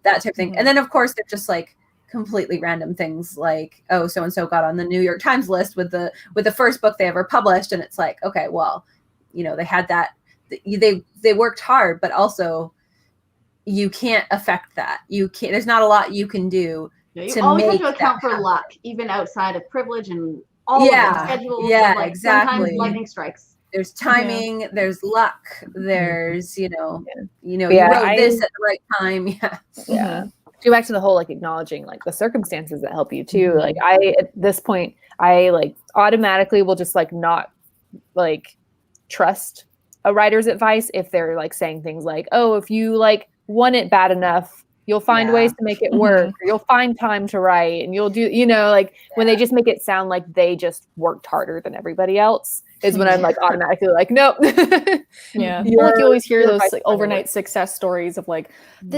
Speaker 4: that type of thing. And then of course they're just like completely random things like, oh, so and so got on the New York Times list with the first book they ever published, and it's like, okay, well, they had that, they worked hard, but also you can't affect that. There's not a lot you can do.
Speaker 6: You always have to account for luck, even outside of privilege and all of the schedules. Like
Speaker 4: exactly.
Speaker 6: Sometimes lightning strikes.
Speaker 4: There's timing, there's luck, there's you wrote this at the right time.
Speaker 1: Go back to the whole like acknowledging like the circumstances that help you too. Like I at this point I like automatically will just like not like trust a writer's advice if they're like saying things like, oh, if you like want it bad enough, you'll find ways to make it work, or you'll find time to write, and you'll do, when they just make it sound like they just worked harder than everybody else is when I'm like automatically like, nope.
Speaker 2: Like you always hear those like overnight success stories of like,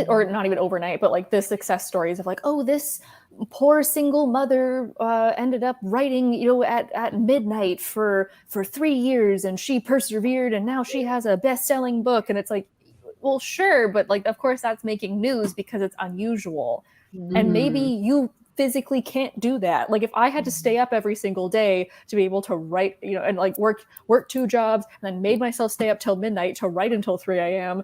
Speaker 2: or not even overnight, but like the success stories of like, oh, this poor single mother ended up writing, at midnight for 3 years, and she persevered, and now she has a best-selling book. And it's like, well, sure, but like, of course, that's making news because it's unusual, and maybe you physically can't do that. Like, if I had to stay up every single day to be able to write, and like work 2 jobs, and then made myself stay up till midnight to write until 3 a.m.,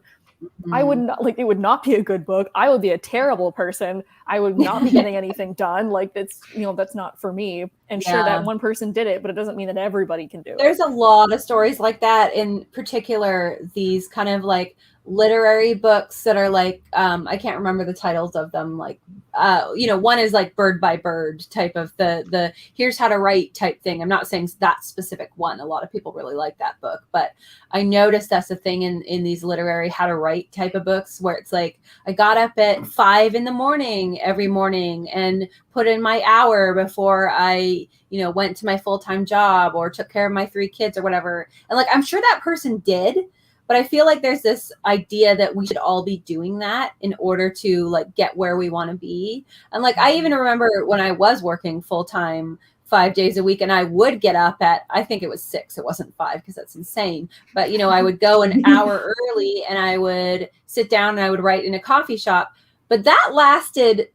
Speaker 2: I would not, like, it would not be a good book. I would be a terrible person. I would not be getting anything done. Like, it's, that's not for me. And sure, that one person did it, but it doesn't mean that everybody can do it.
Speaker 4: There's a lot of stories like that, in particular, these kind of like literary books that are like, I can't remember the titles of them. Like, one is like Bird by Bird type of the here's how to write type thing. I'm not saying that specific one. A lot of people really like that book, but I noticed that's a thing in these literary how to write type of books where it's like, I got up at 5 a.m. every morning and put in my hour before I, went to my full-time job or took care of my 3 kids or whatever. And like, I'm sure that person did, But I feel like there's this idea that we should all be doing that in order to like get where we want to be. And like, I even remember when I was working full time 5 days a week, and I would get up at, I think it was 6, it wasn't 5 because that's insane. But, you know, I would go an hour early and I would sit down and I would write in a coffee shop. But that lasted,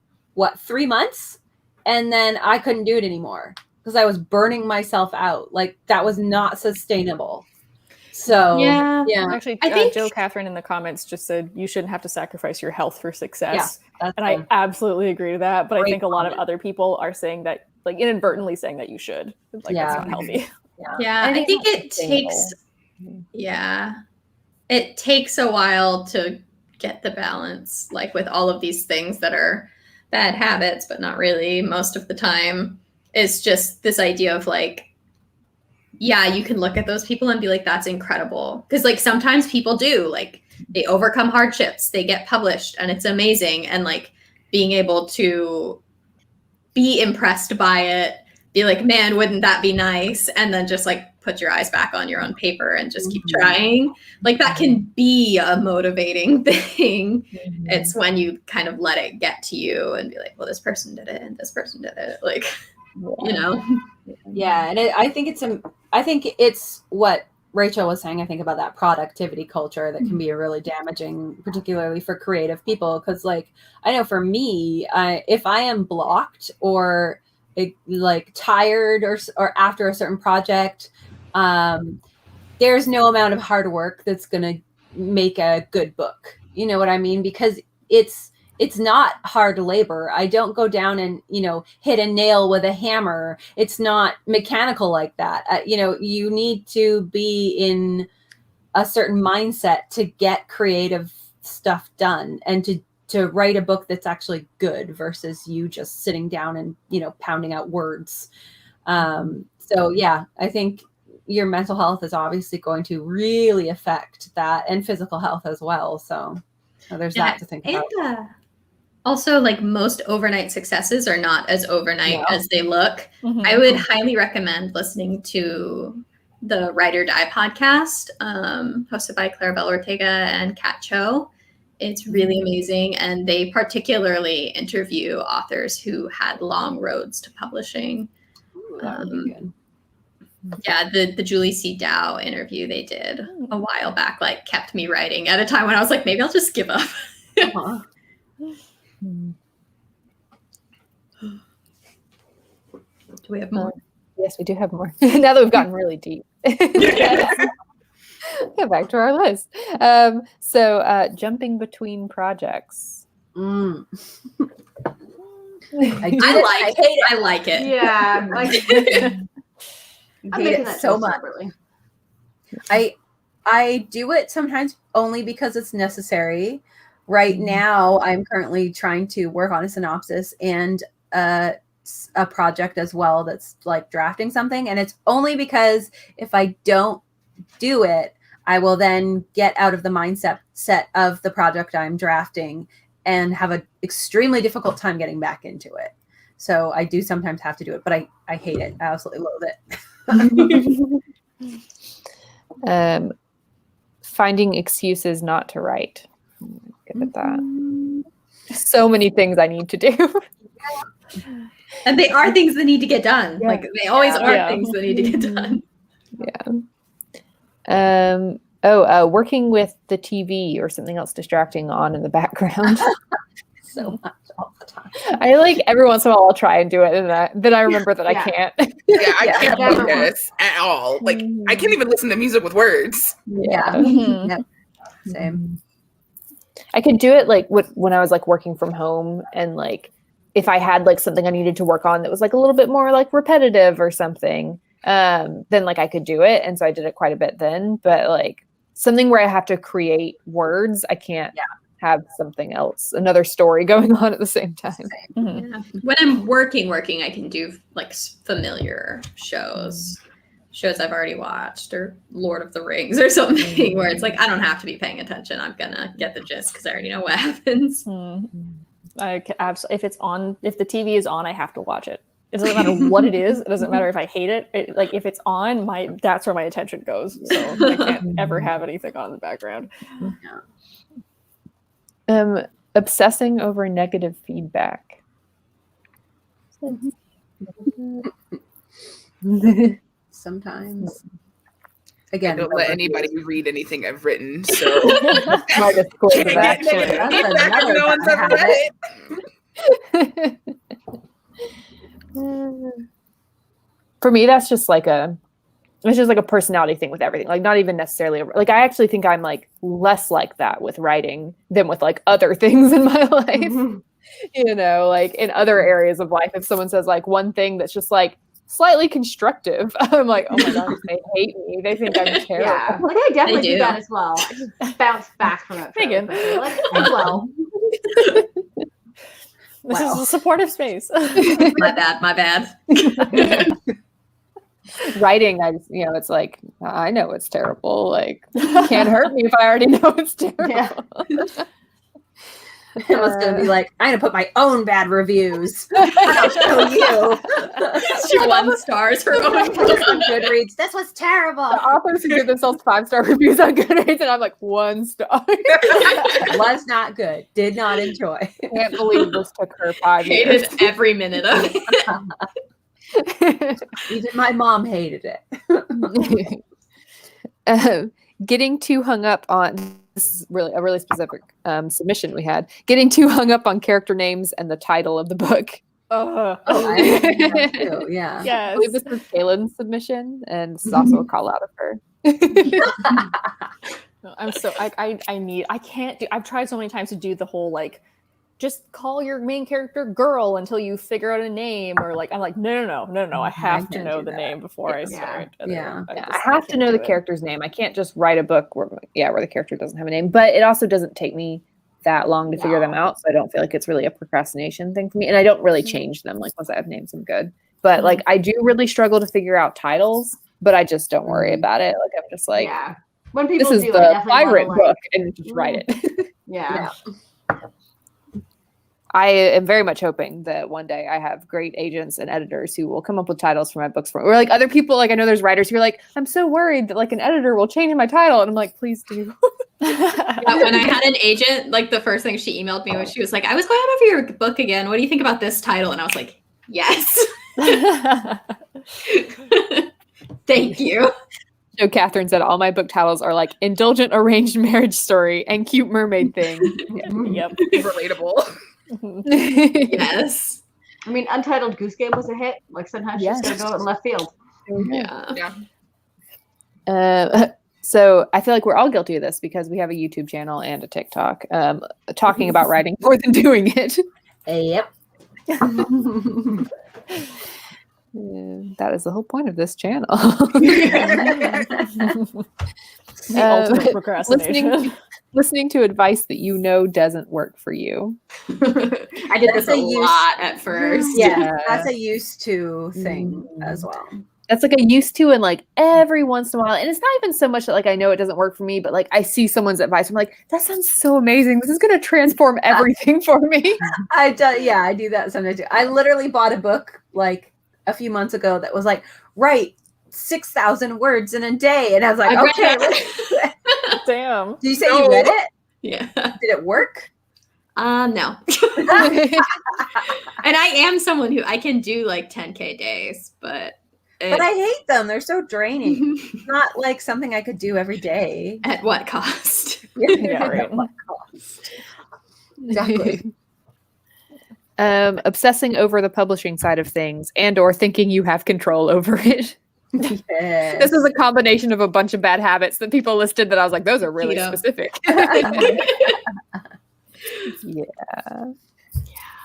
Speaker 4: 3 months? And then I couldn't do it anymore because I was burning myself out. Like, that was not sustainable. So
Speaker 3: Yeah.
Speaker 2: Actually,
Speaker 3: I think
Speaker 2: Joe Catherine in the comments just said you shouldn't have to sacrifice your health for success.
Speaker 4: Yeah,
Speaker 2: and I absolutely agree to that. But I
Speaker 4: great
Speaker 2: think a lot of
Speaker 4: comment.
Speaker 2: other people are saying that, like inadvertently saying that you should. Like that's not healthy.
Speaker 3: Yeah, I think it takes. Yeah, it takes a while to get the balance, like with all of these things that are bad habits, but not really most of the time. It's just this idea of like, yeah, you can look at those people and be like, that's incredible. Because like sometimes people do, like they overcome hardships, they get published and it's amazing. And like being able to be impressed by it, be like, man, wouldn't that be nice? And then just like put your eyes back on your own paper and just keep trying. Like that can be a motivating thing. It's when you kind of let it get to you and be like, well, this person did it and this person did it. Like, you know?
Speaker 4: Yeah. And I think it's what Rachel was saying, I think, about that productivity culture that can be really damaging, particularly for creative people. Because like, I know for me, if I am blocked or like tired or after a certain project, there's no amount of hard work that's going to make a good book. You know what I mean? Because it's not hard labor. I don't go down and, you know, hit a nail with a hammer. It's not mechanical like that. You know, you need to be in a certain mindset to get creative stuff done and to write a book that's actually good versus you just sitting down and, you know, pounding out words. So yeah, I think your mental health is obviously going to really affect that, and physical health as well. So there's that to think about.
Speaker 3: Also, like most overnight successes are not as overnight as they look. I would highly recommend listening to the Ride or Die podcast, hosted by Clarabelle Ortega and Kat Cho. It's really amazing. And they particularly interview authors who had long roads to publishing.
Speaker 4: Ooh, that would be good.
Speaker 3: Yeah, the Julie C. Dow interview they did a while back, like kept me writing at a time when I was like, maybe I'll just give up. Do we have more?
Speaker 1: Yes, we do have more. Now that we've gotten really deep. Get back to our list. So jumping between projects.
Speaker 4: I
Speaker 3: like it.
Speaker 6: Yeah, I'm making that so much.
Speaker 4: I do it sometimes only because it's necessary. Right now, I'm currently trying to work on a synopsis and a project as well that's like drafting something. And it's only because if I don't do it, I will then get out of the mindset of the project I'm drafting and have an extremely difficult time getting back into it. So I do sometimes have to do it, but I hate it. I absolutely loathe
Speaker 1: it. Finding excuses not to write. Good at that. So many things I need to do.
Speaker 3: And they are things that need to get done. Yeah. Like they always are things that need to get done.
Speaker 1: Yeah. Working with the TV or something else distracting on in the background.
Speaker 4: So much all the time.
Speaker 1: I like every once in a while I'll try and do it, and then I remember that I can't.
Speaker 5: Yeah, I can't focus at all. Like I can't even listen to music with words.
Speaker 4: Yeah. Yep. Same.
Speaker 1: I could do it like when I was like working from home, and like if I had like something I needed to work on that was like a little bit more like repetitive or something, then like I could do it, and so I did it quite a bit then. But like something where I have to create words, I can't have something else, another story going on at the same time.
Speaker 3: Yeah. When I'm working, I can do like familiar shows I've already watched, or Lord of the Rings or something, where it's like I don't have to be paying attention. I'm gonna get the gist because I already know what happens.
Speaker 2: If it's on, if the TV is on, I have to watch it. It doesn't matter what it is. It doesn't matter if I hate it. Like if it's on, that's where my attention goes. So I can't ever have anything on in the background.
Speaker 1: Obsessing over negative feedback.
Speaker 4: Sometimes. Again,
Speaker 5: I don't let anybody read anything I've written, so
Speaker 1: My disclosure,
Speaker 5: can't get
Speaker 1: actually.
Speaker 5: negative
Speaker 4: That's
Speaker 5: feedback if no one's ever
Speaker 4: another
Speaker 5: read it.
Speaker 1: For me, that's just like a personality thing with everything. Like not even necessarily like I actually think I'm like less like that with writing than with like other things in my life. You know, like in other areas of life, if someone says like one thing that's just like slightly constructive, I'm like, oh my gosh, they hate me. They think I'm terrible.
Speaker 6: Yeah, like I definitely
Speaker 3: They
Speaker 6: do
Speaker 3: do.
Speaker 6: that as well. I just bounce back from it.
Speaker 2: Megan.
Speaker 6: Quickly. Like, oh, well.
Speaker 2: This is a supportive space.
Speaker 3: My bad.
Speaker 1: Writing, I just, it's like I know it's terrible. Like can't hurt me if I already know it's terrible.
Speaker 6: Yeah.
Speaker 4: Emma's gonna be like, I'm gonna put my own bad reviews. I'll show you.
Speaker 3: She 1 stars for going
Speaker 4: On Goodreads. This was terrible.
Speaker 1: The authors who give themselves 5-star reviews on Goodreads, and I'm like 1 star.
Speaker 4: Was not good. Did not enjoy.
Speaker 1: Can't believe this took her 5 years.
Speaker 3: hated every minute of it.
Speaker 4: Even my mom hated it.
Speaker 1: Getting too hung up on this is really a really specific submission we had. Getting too hung up on character names and the title of the book.
Speaker 4: Oh, I remember that too. Yeah.
Speaker 1: I
Speaker 2: Yes.
Speaker 1: believe this is Kaylin's submission, and this is also a call out of her.
Speaker 2: No, I'm so I can't do. I've tried so many times to do the whole like, just call your main character girl until you figure out a name, or like I'm like no. I have to
Speaker 4: can't
Speaker 2: know
Speaker 4: do
Speaker 2: the
Speaker 4: that.
Speaker 2: name before I
Speaker 6: Yeah.
Speaker 2: start. And
Speaker 4: Yeah.
Speaker 2: then
Speaker 1: I have to know the character's name. I can't just write a book where the character doesn't have a name. But it also doesn't take me that long to figure them out, so I don't feel like it's really a procrastination thing for me. And I don't really change them. Like once I have names, I'm good. But like I do really struggle to figure out titles, but I just don't worry about it. Like I'm just like,
Speaker 6: Yeah. When people
Speaker 1: this is
Speaker 6: do, I
Speaker 1: the
Speaker 6: definitely
Speaker 1: pirate
Speaker 6: wanna,
Speaker 1: book, and just write it.
Speaker 6: Yeah.
Speaker 1: I am very much hoping that one day I have great agents and editors who will come up with titles for my books or like other people. Like I know there's writers who are like, I'm so worried that like an editor will change my title, and I'm like, please do.
Speaker 3: Yeah, when I had an agent, like the first thing she emailed me was she was like, I was going over your book again. What do you think about this title? And I was like, yes. Thank you.
Speaker 1: So Catherine said all my book titles are like indulgent arranged marriage story and cute mermaid thing.
Speaker 2: Yep.
Speaker 5: Relatable.
Speaker 3: Yes.
Speaker 6: I mean, Untitled Goose Game was a hit. Like sometimes she's gonna go in left field.
Speaker 3: Yeah.
Speaker 1: So I feel like we're all guilty of this because we have a YouTube channel and a TikTok talking about writing more than doing it.
Speaker 4: Yep.
Speaker 1: That is the whole point of this channel.
Speaker 2: The ultimate procrastination.
Speaker 1: Listening to advice that you know doesn't work for you.
Speaker 3: I did this a lot at first.
Speaker 4: Yeah, that's a used to thing as well.
Speaker 1: That's like a used to, and like every once in a while, and it's not even so much that like I know it doesn't work for me, but like I see someone's advice, I'm like, that sounds so amazing. This is gonna transform everything for me.
Speaker 4: I do that sometimes too. I literally bought a book like a few months ago that was like, write 6,000 words in a day, and I was like, okay.
Speaker 2: Damn.
Speaker 4: Did you say you read it?
Speaker 3: Yeah.
Speaker 4: Did it work?
Speaker 3: No. And I am someone who I can do like 10K days, but
Speaker 4: I hate them. They're so draining. It's not like something I could do every day.
Speaker 3: At what cost?
Speaker 2: Yeah, right.
Speaker 4: At what cost? Exactly.
Speaker 1: Obsessing over the publishing side of things and or thinking you have control over it.
Speaker 4: Yes.
Speaker 1: This is a combination of a bunch of bad habits that people listed that I was like, those are really specific. Yeah.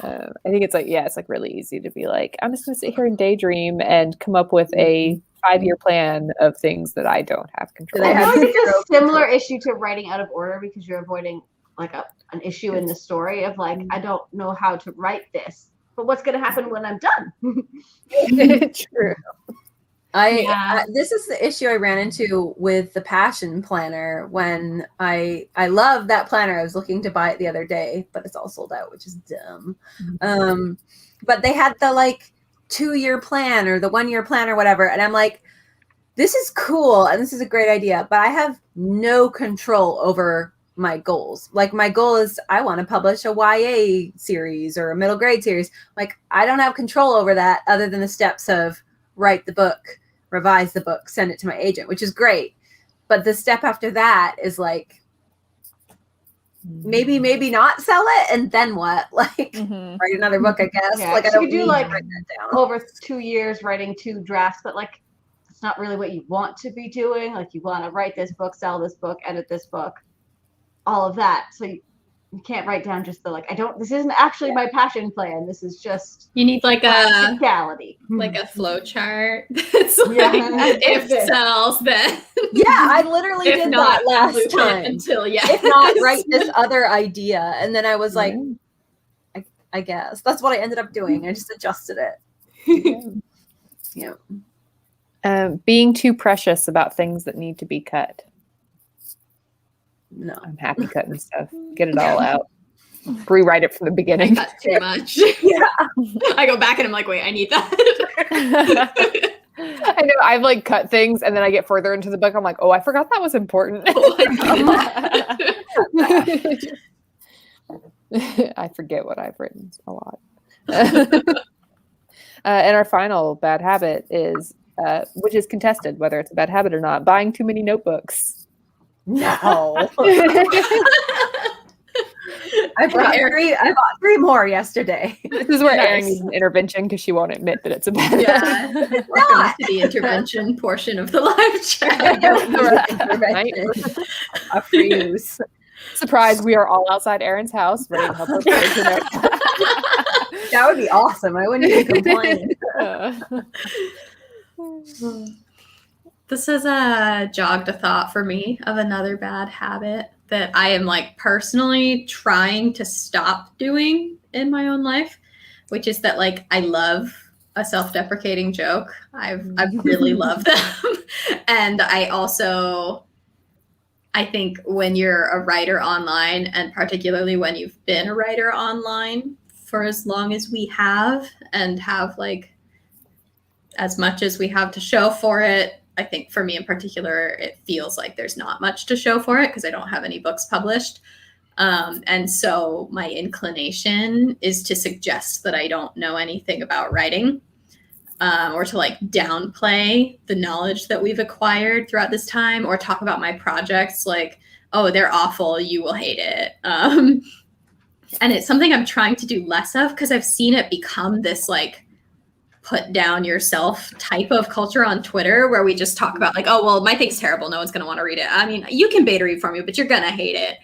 Speaker 1: I think it's like really easy to be like, I'm just going to sit here and daydream and come up with a 5-year plan of things that I don't have control
Speaker 6: I
Speaker 1: over.
Speaker 6: feel like it's a similar issue to writing out of order because you're avoiding like an issue in the story of like, I don't know how to write this, but what's going to happen when I'm done?
Speaker 1: True.
Speaker 4: This is the issue I ran into with the Passion Planner when I love that planner. I was looking to buy it the other day, but it's all sold out, which is dumb. But they had the like 2-year plan or the 1-year plan or whatever. And I'm like, this is cool and this is a great idea, but I have no control over my goals. Like my goal is I want to publish a YA series or a middle grade series. Like I don't have control over that other than the steps of write the book, revise the book, send it to my agent, which is great. But the step after that is like, maybe not sell it. And then what? Like write another book, I guess.
Speaker 6: Yeah,
Speaker 4: like I
Speaker 6: so
Speaker 4: don't
Speaker 6: you do
Speaker 4: need
Speaker 6: like
Speaker 4: to write that down.
Speaker 6: over 2 years writing 2 drafts, but like it's not really what you want to be doing. Like you want to write this book, sell this book, edit this book, all of that. So you can't write down just the like, this isn't actually my passion plan. This is just
Speaker 3: You need like a
Speaker 6: reality.
Speaker 3: like a flow chart. That's like if sells, then
Speaker 4: Yeah, I literally
Speaker 3: if
Speaker 4: did
Speaker 3: not,
Speaker 4: that last
Speaker 3: loop it
Speaker 4: time.
Speaker 3: until
Speaker 4: If not, write this other idea. And then I was like, I guess. That's what I ended up doing. I just adjusted it. Yeah.
Speaker 1: Being too precious about things that need to be cut.
Speaker 4: No.
Speaker 1: I'm happy cutting stuff. Get it all out. Rewrite it from the
Speaker 3: I
Speaker 1: beginning.
Speaker 3: cut too much.
Speaker 4: Yeah.
Speaker 3: I go back and I'm like, wait, I need that.
Speaker 1: I know I've like cut things and then I get further into the book. I'm like, oh, I forgot that was important.
Speaker 3: Oh my God.
Speaker 1: I forget what I've written a lot. And our final bad habit is, which is contested, whether it's a bad habit or not, buying too many notebooks.
Speaker 4: No. I bought 3 more yesterday.
Speaker 1: This is where Erin needs an intervention because she won't admit that it's a bad habit.
Speaker 3: Yeah. Welcome to the intervention portion of the live chat.
Speaker 4: A free use.
Speaker 1: Surprise, we are all outside Erin's house ready to help her put her notes.
Speaker 4: That would be awesome. I wouldn't even complain.
Speaker 3: This has jogged a thought for me of another bad habit that I am like personally trying to stop doing in my own life, which is that like I love a self-deprecating joke. I really love them. And I think when you're a writer online, and particularly when you've been a writer online for as long as we have and have like as much as we have to show for it, I think for me in particular, it feels like there's not much to show for it because I don't have any books published. And so my inclination is to suggest that I don't know anything about writing, or to like downplay the knowledge that we've acquired throughout this time, or talk about my projects like, oh, they're awful, you will hate it. And it's something I'm trying to do less of because I've seen it become this like put down yourself type of culture on Twitter where we just talk about like, oh, well, my thing's terrible. No one's going to want to read it. I mean, you can beta read for me, but you're going to hate it.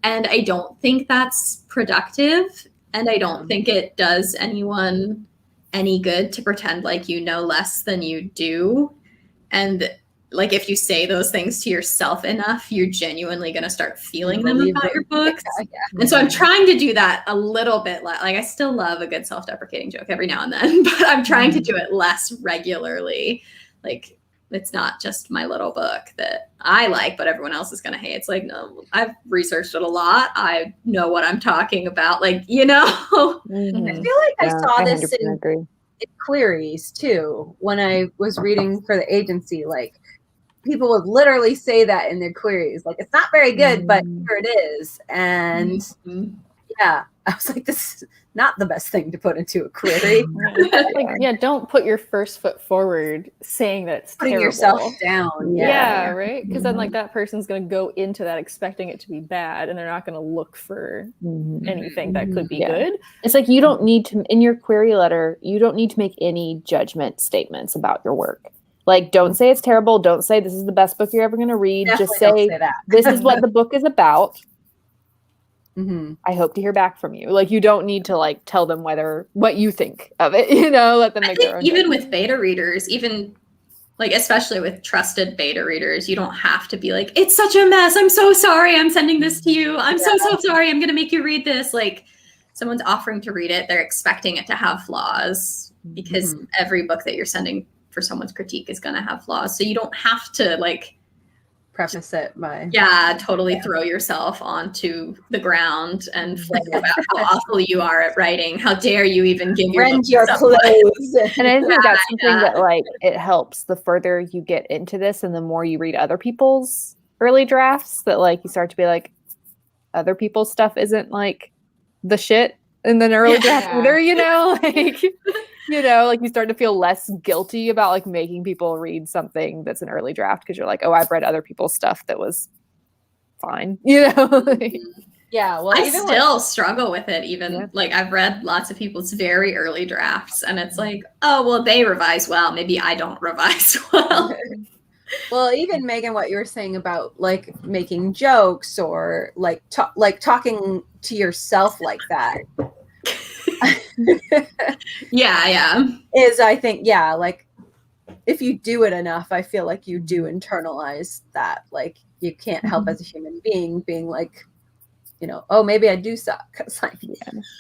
Speaker 3: And I don't think that's productive. And I don't think it does anyone any good to pretend like you know less than you do. And like, if you say those things to yourself enough, you're genuinely going to start feeling them about your books. Yeah. And so I'm trying to do that a little bit. Like I still love a good self-deprecating joke every now and then, but I'm trying to do it less regularly. Like it's not just my little book that I like, but everyone else is going to hate. It's like, no, I've researched it a lot. I know what I'm talking about. Like, you know,
Speaker 4: I feel like I saw this in queries too, when I was reading for the agency, like, people would literally say that in their queries, like, it's not very good, but here it is. And yeah, I was like, this is not the best thing to put into a query.
Speaker 2: Like, yeah, don't put your first foot forward saying that it's
Speaker 4: putting
Speaker 2: terrible.
Speaker 4: Yourself down.
Speaker 2: Yeah, right? Because then like that person's going to go into that expecting it to be bad, and they're not going to look for anything that could be good.
Speaker 1: It's like you don't need to, in your query letter, you don't need to make any judgment statements about your work. Like, don't say it's terrible. Don't say this is the best book you're ever going to read.
Speaker 4: Definitely
Speaker 1: just say this is what the book is about. I hope to hear back from you. Like, you don't need to like tell them what you think of it. You know, let them make their own.
Speaker 3: Even with beta readers, even like especially with trusted beta readers, you don't have to be like, it's such a mess. I'm so sorry. I'm sending this to you. I'm so sorry. I'm going to make you read this. Like, someone's offering to read it, they're expecting it to have flaws because every book that you're sending for someone's critique is going to have flaws. So you don't have to like
Speaker 4: preface it by
Speaker 3: totally throw yourself onto the ground and flame about how awful you are at writing. How dare you even give
Speaker 4: rend your clothes.
Speaker 1: And I think that's something that like it helps the further you get into this and the more you read other people's early drafts, that like you start to be like, other people's stuff isn't like the shit in an early draft either, you know, like, you know, like you start to feel less guilty about like making people read something that's an early draft because you're like, oh, I've read other people's stuff that was fine, you know.
Speaker 4: Yeah, well,
Speaker 3: I still struggle with it. Even like I've read lots of people's very early drafts, and it's like, oh, well, they revise well. Maybe I don't revise well.
Speaker 4: Well, even Megan, what you were saying about like making jokes or like talking to yourself like that.
Speaker 3: Yeah.
Speaker 4: Is I think like if you do it enough, I feel like you do internalize that. Like you can't help as a human being like, you know, oh, maybe I do suck. It's like,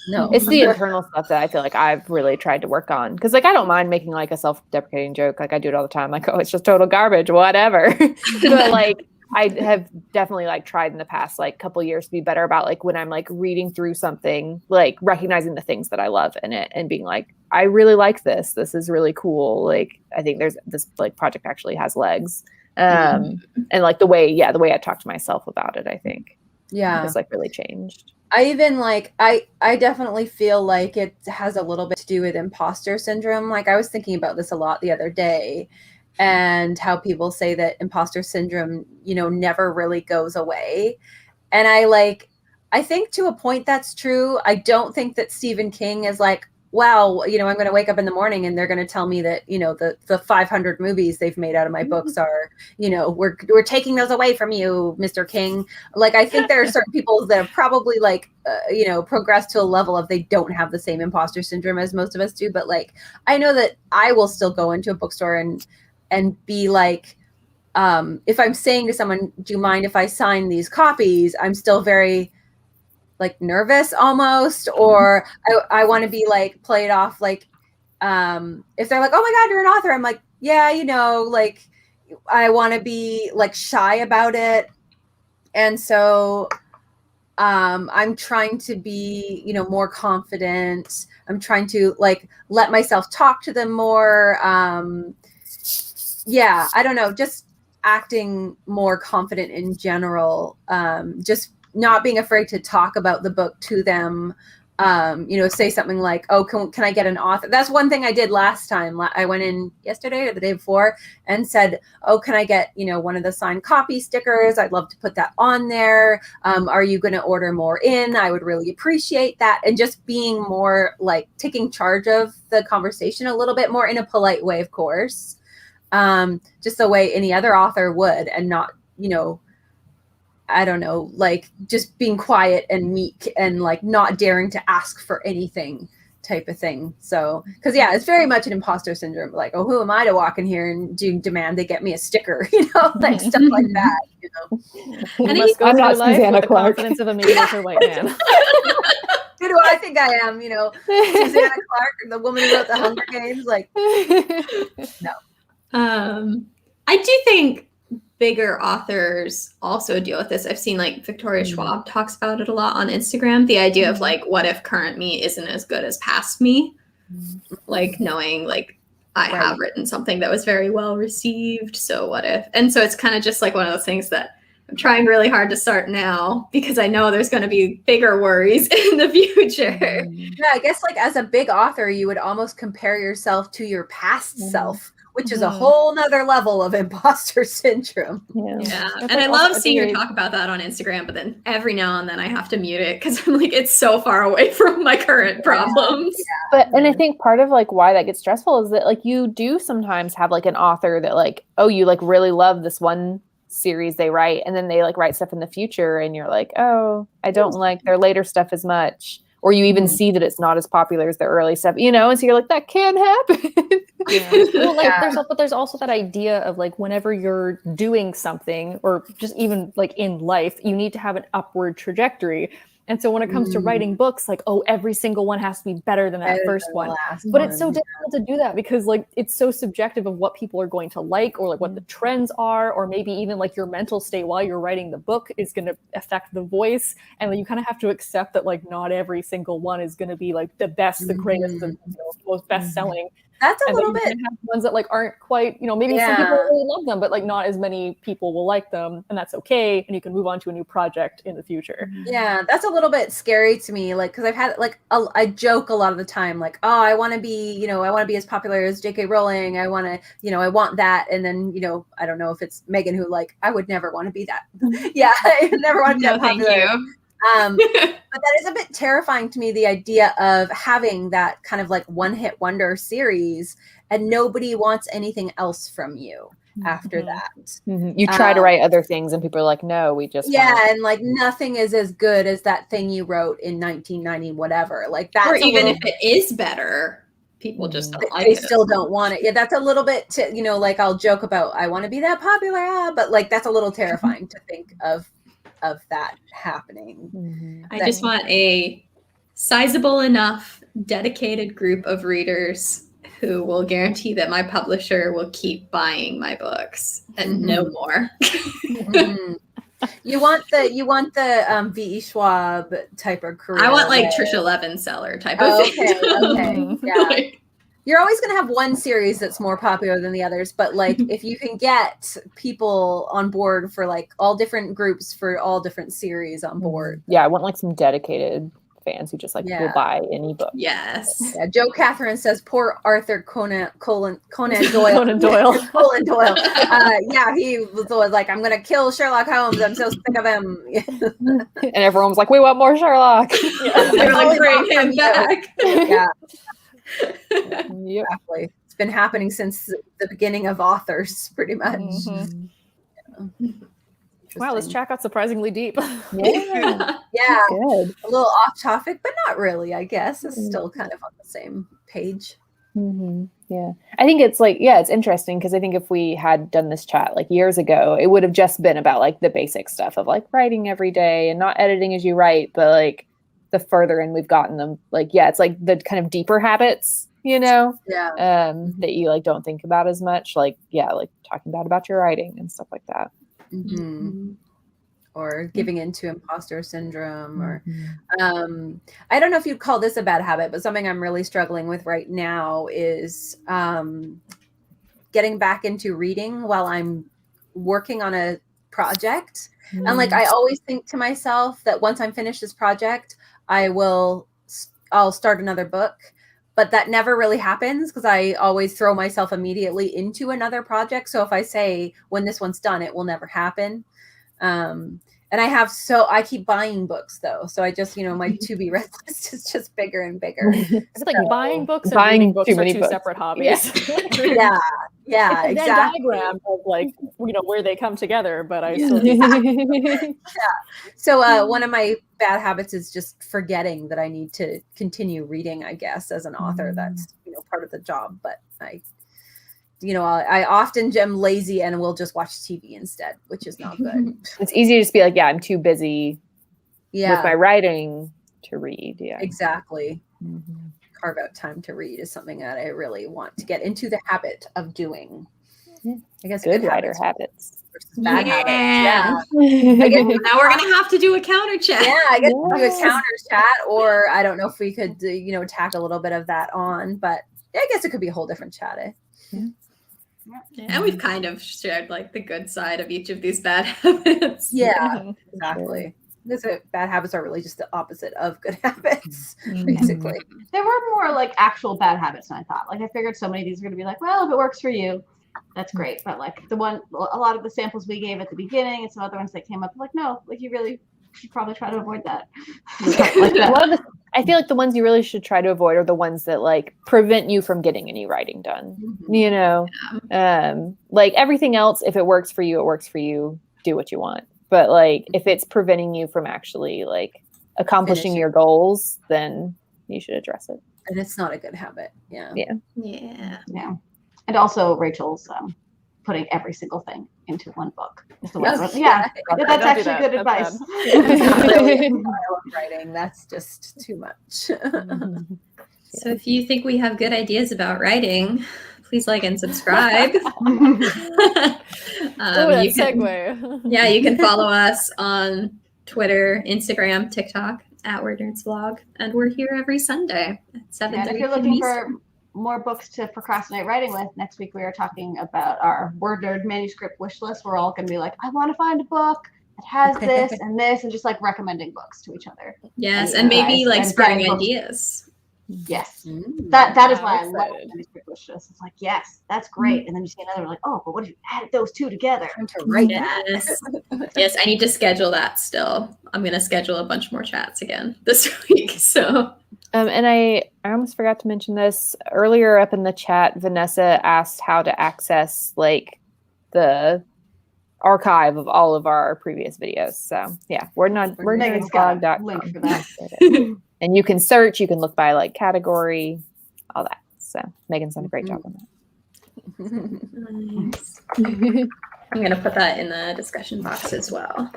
Speaker 4: no,
Speaker 1: it's the internal stuff that I feel like I've really tried to work on. Cause like, I don't mind making like a self-deprecating joke. Like I do it all the time. Like, oh, it's just total garbage, whatever. But like, I have definitely like tried in the past, like couple years to be better about like when I'm like reading through something, like recognizing the things that I love in it and being like, I really like this. This is really cool. Like, I think there's this like project actually has legs. And like the way I talk to myself about it, I think. It's like really changed.
Speaker 4: I even like I definitely feel like it has a little bit to do with imposter syndrome. Like I was thinking about this a lot the other day and how people say that imposter syndrome, you know, never really goes away. And I think to a point that's true. I don't think that Stephen King is like, wow, you know, I'm going to wake up in the morning and they're going to tell me that, you know, the 500 movies they've made out of my books are, you know, we're taking those away from you, Mr. King. Like, I think there are certain people that have probably like, you know, progressed to a level of they don't have the same imposter syndrome as most of us do. But like, I know that I will still go into a bookstore and be like, if I'm saying to someone, do you mind if I sign these copies? I'm still very like nervous almost, or I want to be like played off like if they're like, oh my god, you're an author, I'm like, yeah, you know, like I want to be like shy about it. And so I'm trying to be, you know, more confident. I'm trying to like let myself talk to them more. I don't know, just acting more confident in general. Just not being afraid to talk about the book to them. You know, say something like, oh, can I get an author? That's one thing I did last time. I went in yesterday or the day before and said, oh, can I get, you know, one of the signed copy stickers? I'd love to put that on there. Are you going to order more in? I would really appreciate that. And just being more like taking charge of the conversation a little bit more in a polite way, of course. Just the way any other author would, and not, you know, I don't know, like just being quiet and meek and like not daring to ask for anything type of thing. So, because it's very much an imposter syndrome. Like, oh, who am I to walk in here and demand they get me a sticker? You know, like stuff like that. You know,
Speaker 2: and must go through life with the confidence of a mediocre white man.
Speaker 4: Who do I think I am? You know, Susanna Clark, the woman who wrote the Hunger Games. Like, no.
Speaker 3: I do think bigger authors also deal with this. I've seen like Victoria Schwab talks about it a lot on Instagram. The idea of like, what if current me isn't as good as past me? Like knowing like I have written something that was very well received. So what if? And so it's kind of just like one of those things that I'm trying really hard to start now because I know there's going to be bigger worries in the future.
Speaker 4: Yeah, I guess like as a big author, you would almost compare yourself to your past self, which is a whole nother level of imposter syndrome.
Speaker 3: Yeah. And I love seeing her talk about that on Instagram, but then every now and then I have to mute it because I'm like, it's so far away from my current problems.
Speaker 1: And I think part of like why that gets stressful is that like you do sometimes have like an author that like, oh, you like really love this one series they write, and then they like write stuff in the future and you're like, oh, I don't like their later stuff as much. Or you even see that it's not as popular as the early stuff, you know, and so you're like, that can happen.
Speaker 2: Well, like there's also that idea of like whenever you're doing something or just even like in life, you need to have an upward trajectory. And so when it comes to writing books, like, oh, every single one has to be better than that first one. But it's so difficult to do that because like it's so subjective of what people are going to like, or like what the trends are, or maybe even like your mental state while you're writing the book is going to affect the voice. And then you kind of have to accept that like not every single one is going to be like the best, the greatest, the most best selling.
Speaker 4: That's a
Speaker 2: And
Speaker 4: little
Speaker 2: then
Speaker 4: bit.
Speaker 2: have ones that like aren't quite, maybe some people really love them, but like not as many people will like them, and that's okay. And you can move on to a new project in the future.
Speaker 4: Yeah, that's a little bit scary to me. Like, because I've had like I joke a lot of the time, like, oh, I want to be, I want to be as popular as J.K. Rowling. I want to, I want that. And then, I don't know if it's Megan who like, I would never want to be that. Yeah, I never want to be that popular.
Speaker 3: Thank you.
Speaker 4: But that is a bit terrifying to me, the idea of having that kind of like one-hit wonder series and nobody wants anything else from you after that.
Speaker 1: You try to write other things and people are like, no, we just
Speaker 4: and like nothing is as good as that thing you wrote in 1990 whatever. Like that,
Speaker 3: or even if it is better, people just don't like
Speaker 4: they
Speaker 3: it.
Speaker 4: still don't want it. Yeah, that's a little bit like I'll joke about I want to be that popular, but like that's a little terrifying to think of that happening.
Speaker 3: I just want a sizable enough dedicated group of readers who will guarantee that my publisher will keep buying my books and no more.
Speaker 4: You want the V.E. Schwab type of career.
Speaker 3: I want like Trisha Levenseller type of thing.
Speaker 4: Okay. Yeah. You're always going to have one series that's more popular than the others, but like if you can get people on board for like all different groups for all different series on board.
Speaker 1: Yeah, I want like some dedicated fans who just like will buy any book.
Speaker 3: Yes.
Speaker 4: Yeah, Joe Catherine says, poor Arthur Conan Doyle.
Speaker 2: Conan Doyle.
Speaker 4: Conan Doyle. He was always like, I'm going to kill Sherlock Holmes. I'm so sick of him.
Speaker 1: And everyone was like, we want more Sherlock.
Speaker 3: They're like, bring him back.
Speaker 4: Yeah.
Speaker 1: Yep.
Speaker 4: Exactly. It's been happening since the beginning of authors, pretty much.
Speaker 2: Wow, this chat got surprisingly deep.
Speaker 1: Yeah. Good.
Speaker 4: A little off topic, but not really, I guess. It's still kind of on the same page.
Speaker 1: Yeah. I think it's like, it's interesting because I think if we had done this chat like years ago, it would have just been about like the basic stuff of like writing every day and not editing as you write, but like the further in we've gotten them, like, it's like the kind of deeper habits, that you like don't think about as much, like, like talking about your writing and stuff like that.
Speaker 4: Or giving into imposter syndrome, or I don't know if you'd call this a bad habit, but something I'm really struggling with right now is getting back into reading while I'm working on a project. And like I always think to myself that once I'm finished this project, I'll start another book, but that never really happens because I always throw myself immediately into another project. So if I say when this one's done, it will never happen. And I keep buying books though. So I just, my to be read list is just bigger and bigger.
Speaker 2: It's like buying books and reading books are two separate hobbies.
Speaker 4: Yeah, exactly.
Speaker 2: Diagram of like, where they come together, but I still
Speaker 4: So one of my bad habits is just forgetting that I need to continue reading, I guess, as an author. That's, part of the job, but I often am lazy and will just watch TV instead, which is not good.
Speaker 1: It's easy to just be like, I'm too busy with my writing to read. Yeah,
Speaker 4: exactly. Carve out time to read is something that I really want to get into the habit of doing. I guess
Speaker 1: good writer habits.
Speaker 4: Bad habits.
Speaker 3: Yeah. I guess now we're gonna have to do a counter chat.
Speaker 4: Yeah, I guess do a counter chat, or I don't know if we could, tack a little bit of that on, but I guess it could be a whole different chat.
Speaker 3: And we've kind of shared like the good side of each of these bad habits.
Speaker 4: Yeah, exactly. Bad habits are really just the opposite of good habits, basically.
Speaker 6: There were more like actual bad habits than I thought. Like I figured so many of these are going to be like, well, if it works for you, that's great. But like a lot of the samples we gave at the beginning and some other ones that came up, like, no, like you really should probably try to avoid that.
Speaker 1: I feel like the ones you really should try to avoid are the ones that like prevent you from getting any writing done. Like everything else, if it works for you, it works for you. Do what you want. But like if it's preventing you from actually like accomplishing your goals, then you should address it.
Speaker 4: And it's not a good habit. Yeah.
Speaker 6: And also Rachel's putting every single thing into one book.
Speaker 4: Okay.
Speaker 6: Yeah,
Speaker 2: Okay,
Speaker 6: that's
Speaker 2: don't do
Speaker 6: actually good
Speaker 2: that.
Speaker 6: advice.
Speaker 4: Style of writing, that's just too much.
Speaker 3: So if you think we have good ideas about writing, please like and subscribe.
Speaker 2: That
Speaker 3: You can,
Speaker 2: segue.
Speaker 3: yeah, you can follow us on Twitter, Instagram, TikTok at WordNerds Vlog, and we're here every Sunday at 7:30
Speaker 6: And if you're looking for more books to procrastinate writing with, next week we are talking about our WordNerd manuscript wish list. We're all going to be like, I want to find a book that has this and this, and just like recommending books to each other.
Speaker 3: Yes, and maybe
Speaker 6: guys,
Speaker 3: like
Speaker 6: and
Speaker 3: spurring
Speaker 6: getting books.
Speaker 3: ideas.
Speaker 6: Yes, that is why I
Speaker 2: I'm
Speaker 6: love
Speaker 2: excited.
Speaker 6: manuscript wish list. It's like, yes, that's great, and then you see another, like, oh, but what if you added those two together?
Speaker 4: Time to write that.
Speaker 3: Yes. Yes, I need to schedule that still. I'm going to schedule a bunch more chats again this week. So,
Speaker 1: And I almost forgot to mention this earlier up in the chat. Vanessa asked how to access like the archive of all of our previous videos. So yeah,
Speaker 6: Megan's got a
Speaker 1: wordnerdsblog.com.
Speaker 6: link for that.
Speaker 1: And you can search, you can look by like category, all that. So Megan's done a great job on
Speaker 3: nice.
Speaker 1: that.
Speaker 3: I'm going to put that in the discussion box as well.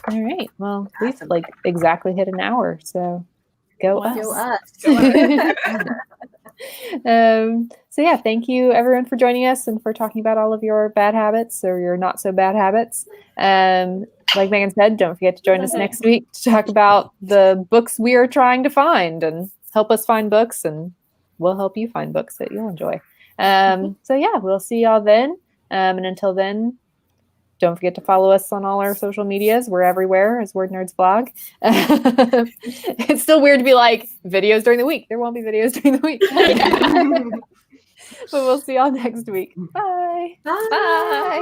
Speaker 1: All right. Well, we've like exactly hit an hour. So go
Speaker 2: Wow.
Speaker 1: us.
Speaker 4: Go us.
Speaker 1: So yeah, thank you everyone for joining us and for talking about all of your bad habits or your not so bad habits. Like Megan said, don't forget to join us next week to talk about the books we are trying to find and help us find books, and we'll help you find books that you'll enjoy. So yeah, we'll see y'all then. And until then, don't forget to follow us on all our social medias. We're everywhere as WordNerds Vlog. It's still weird to be like videos during the week. There won't be videos during the week. But we'll see y'all next week. Bye.
Speaker 4: Bye.
Speaker 1: Bye.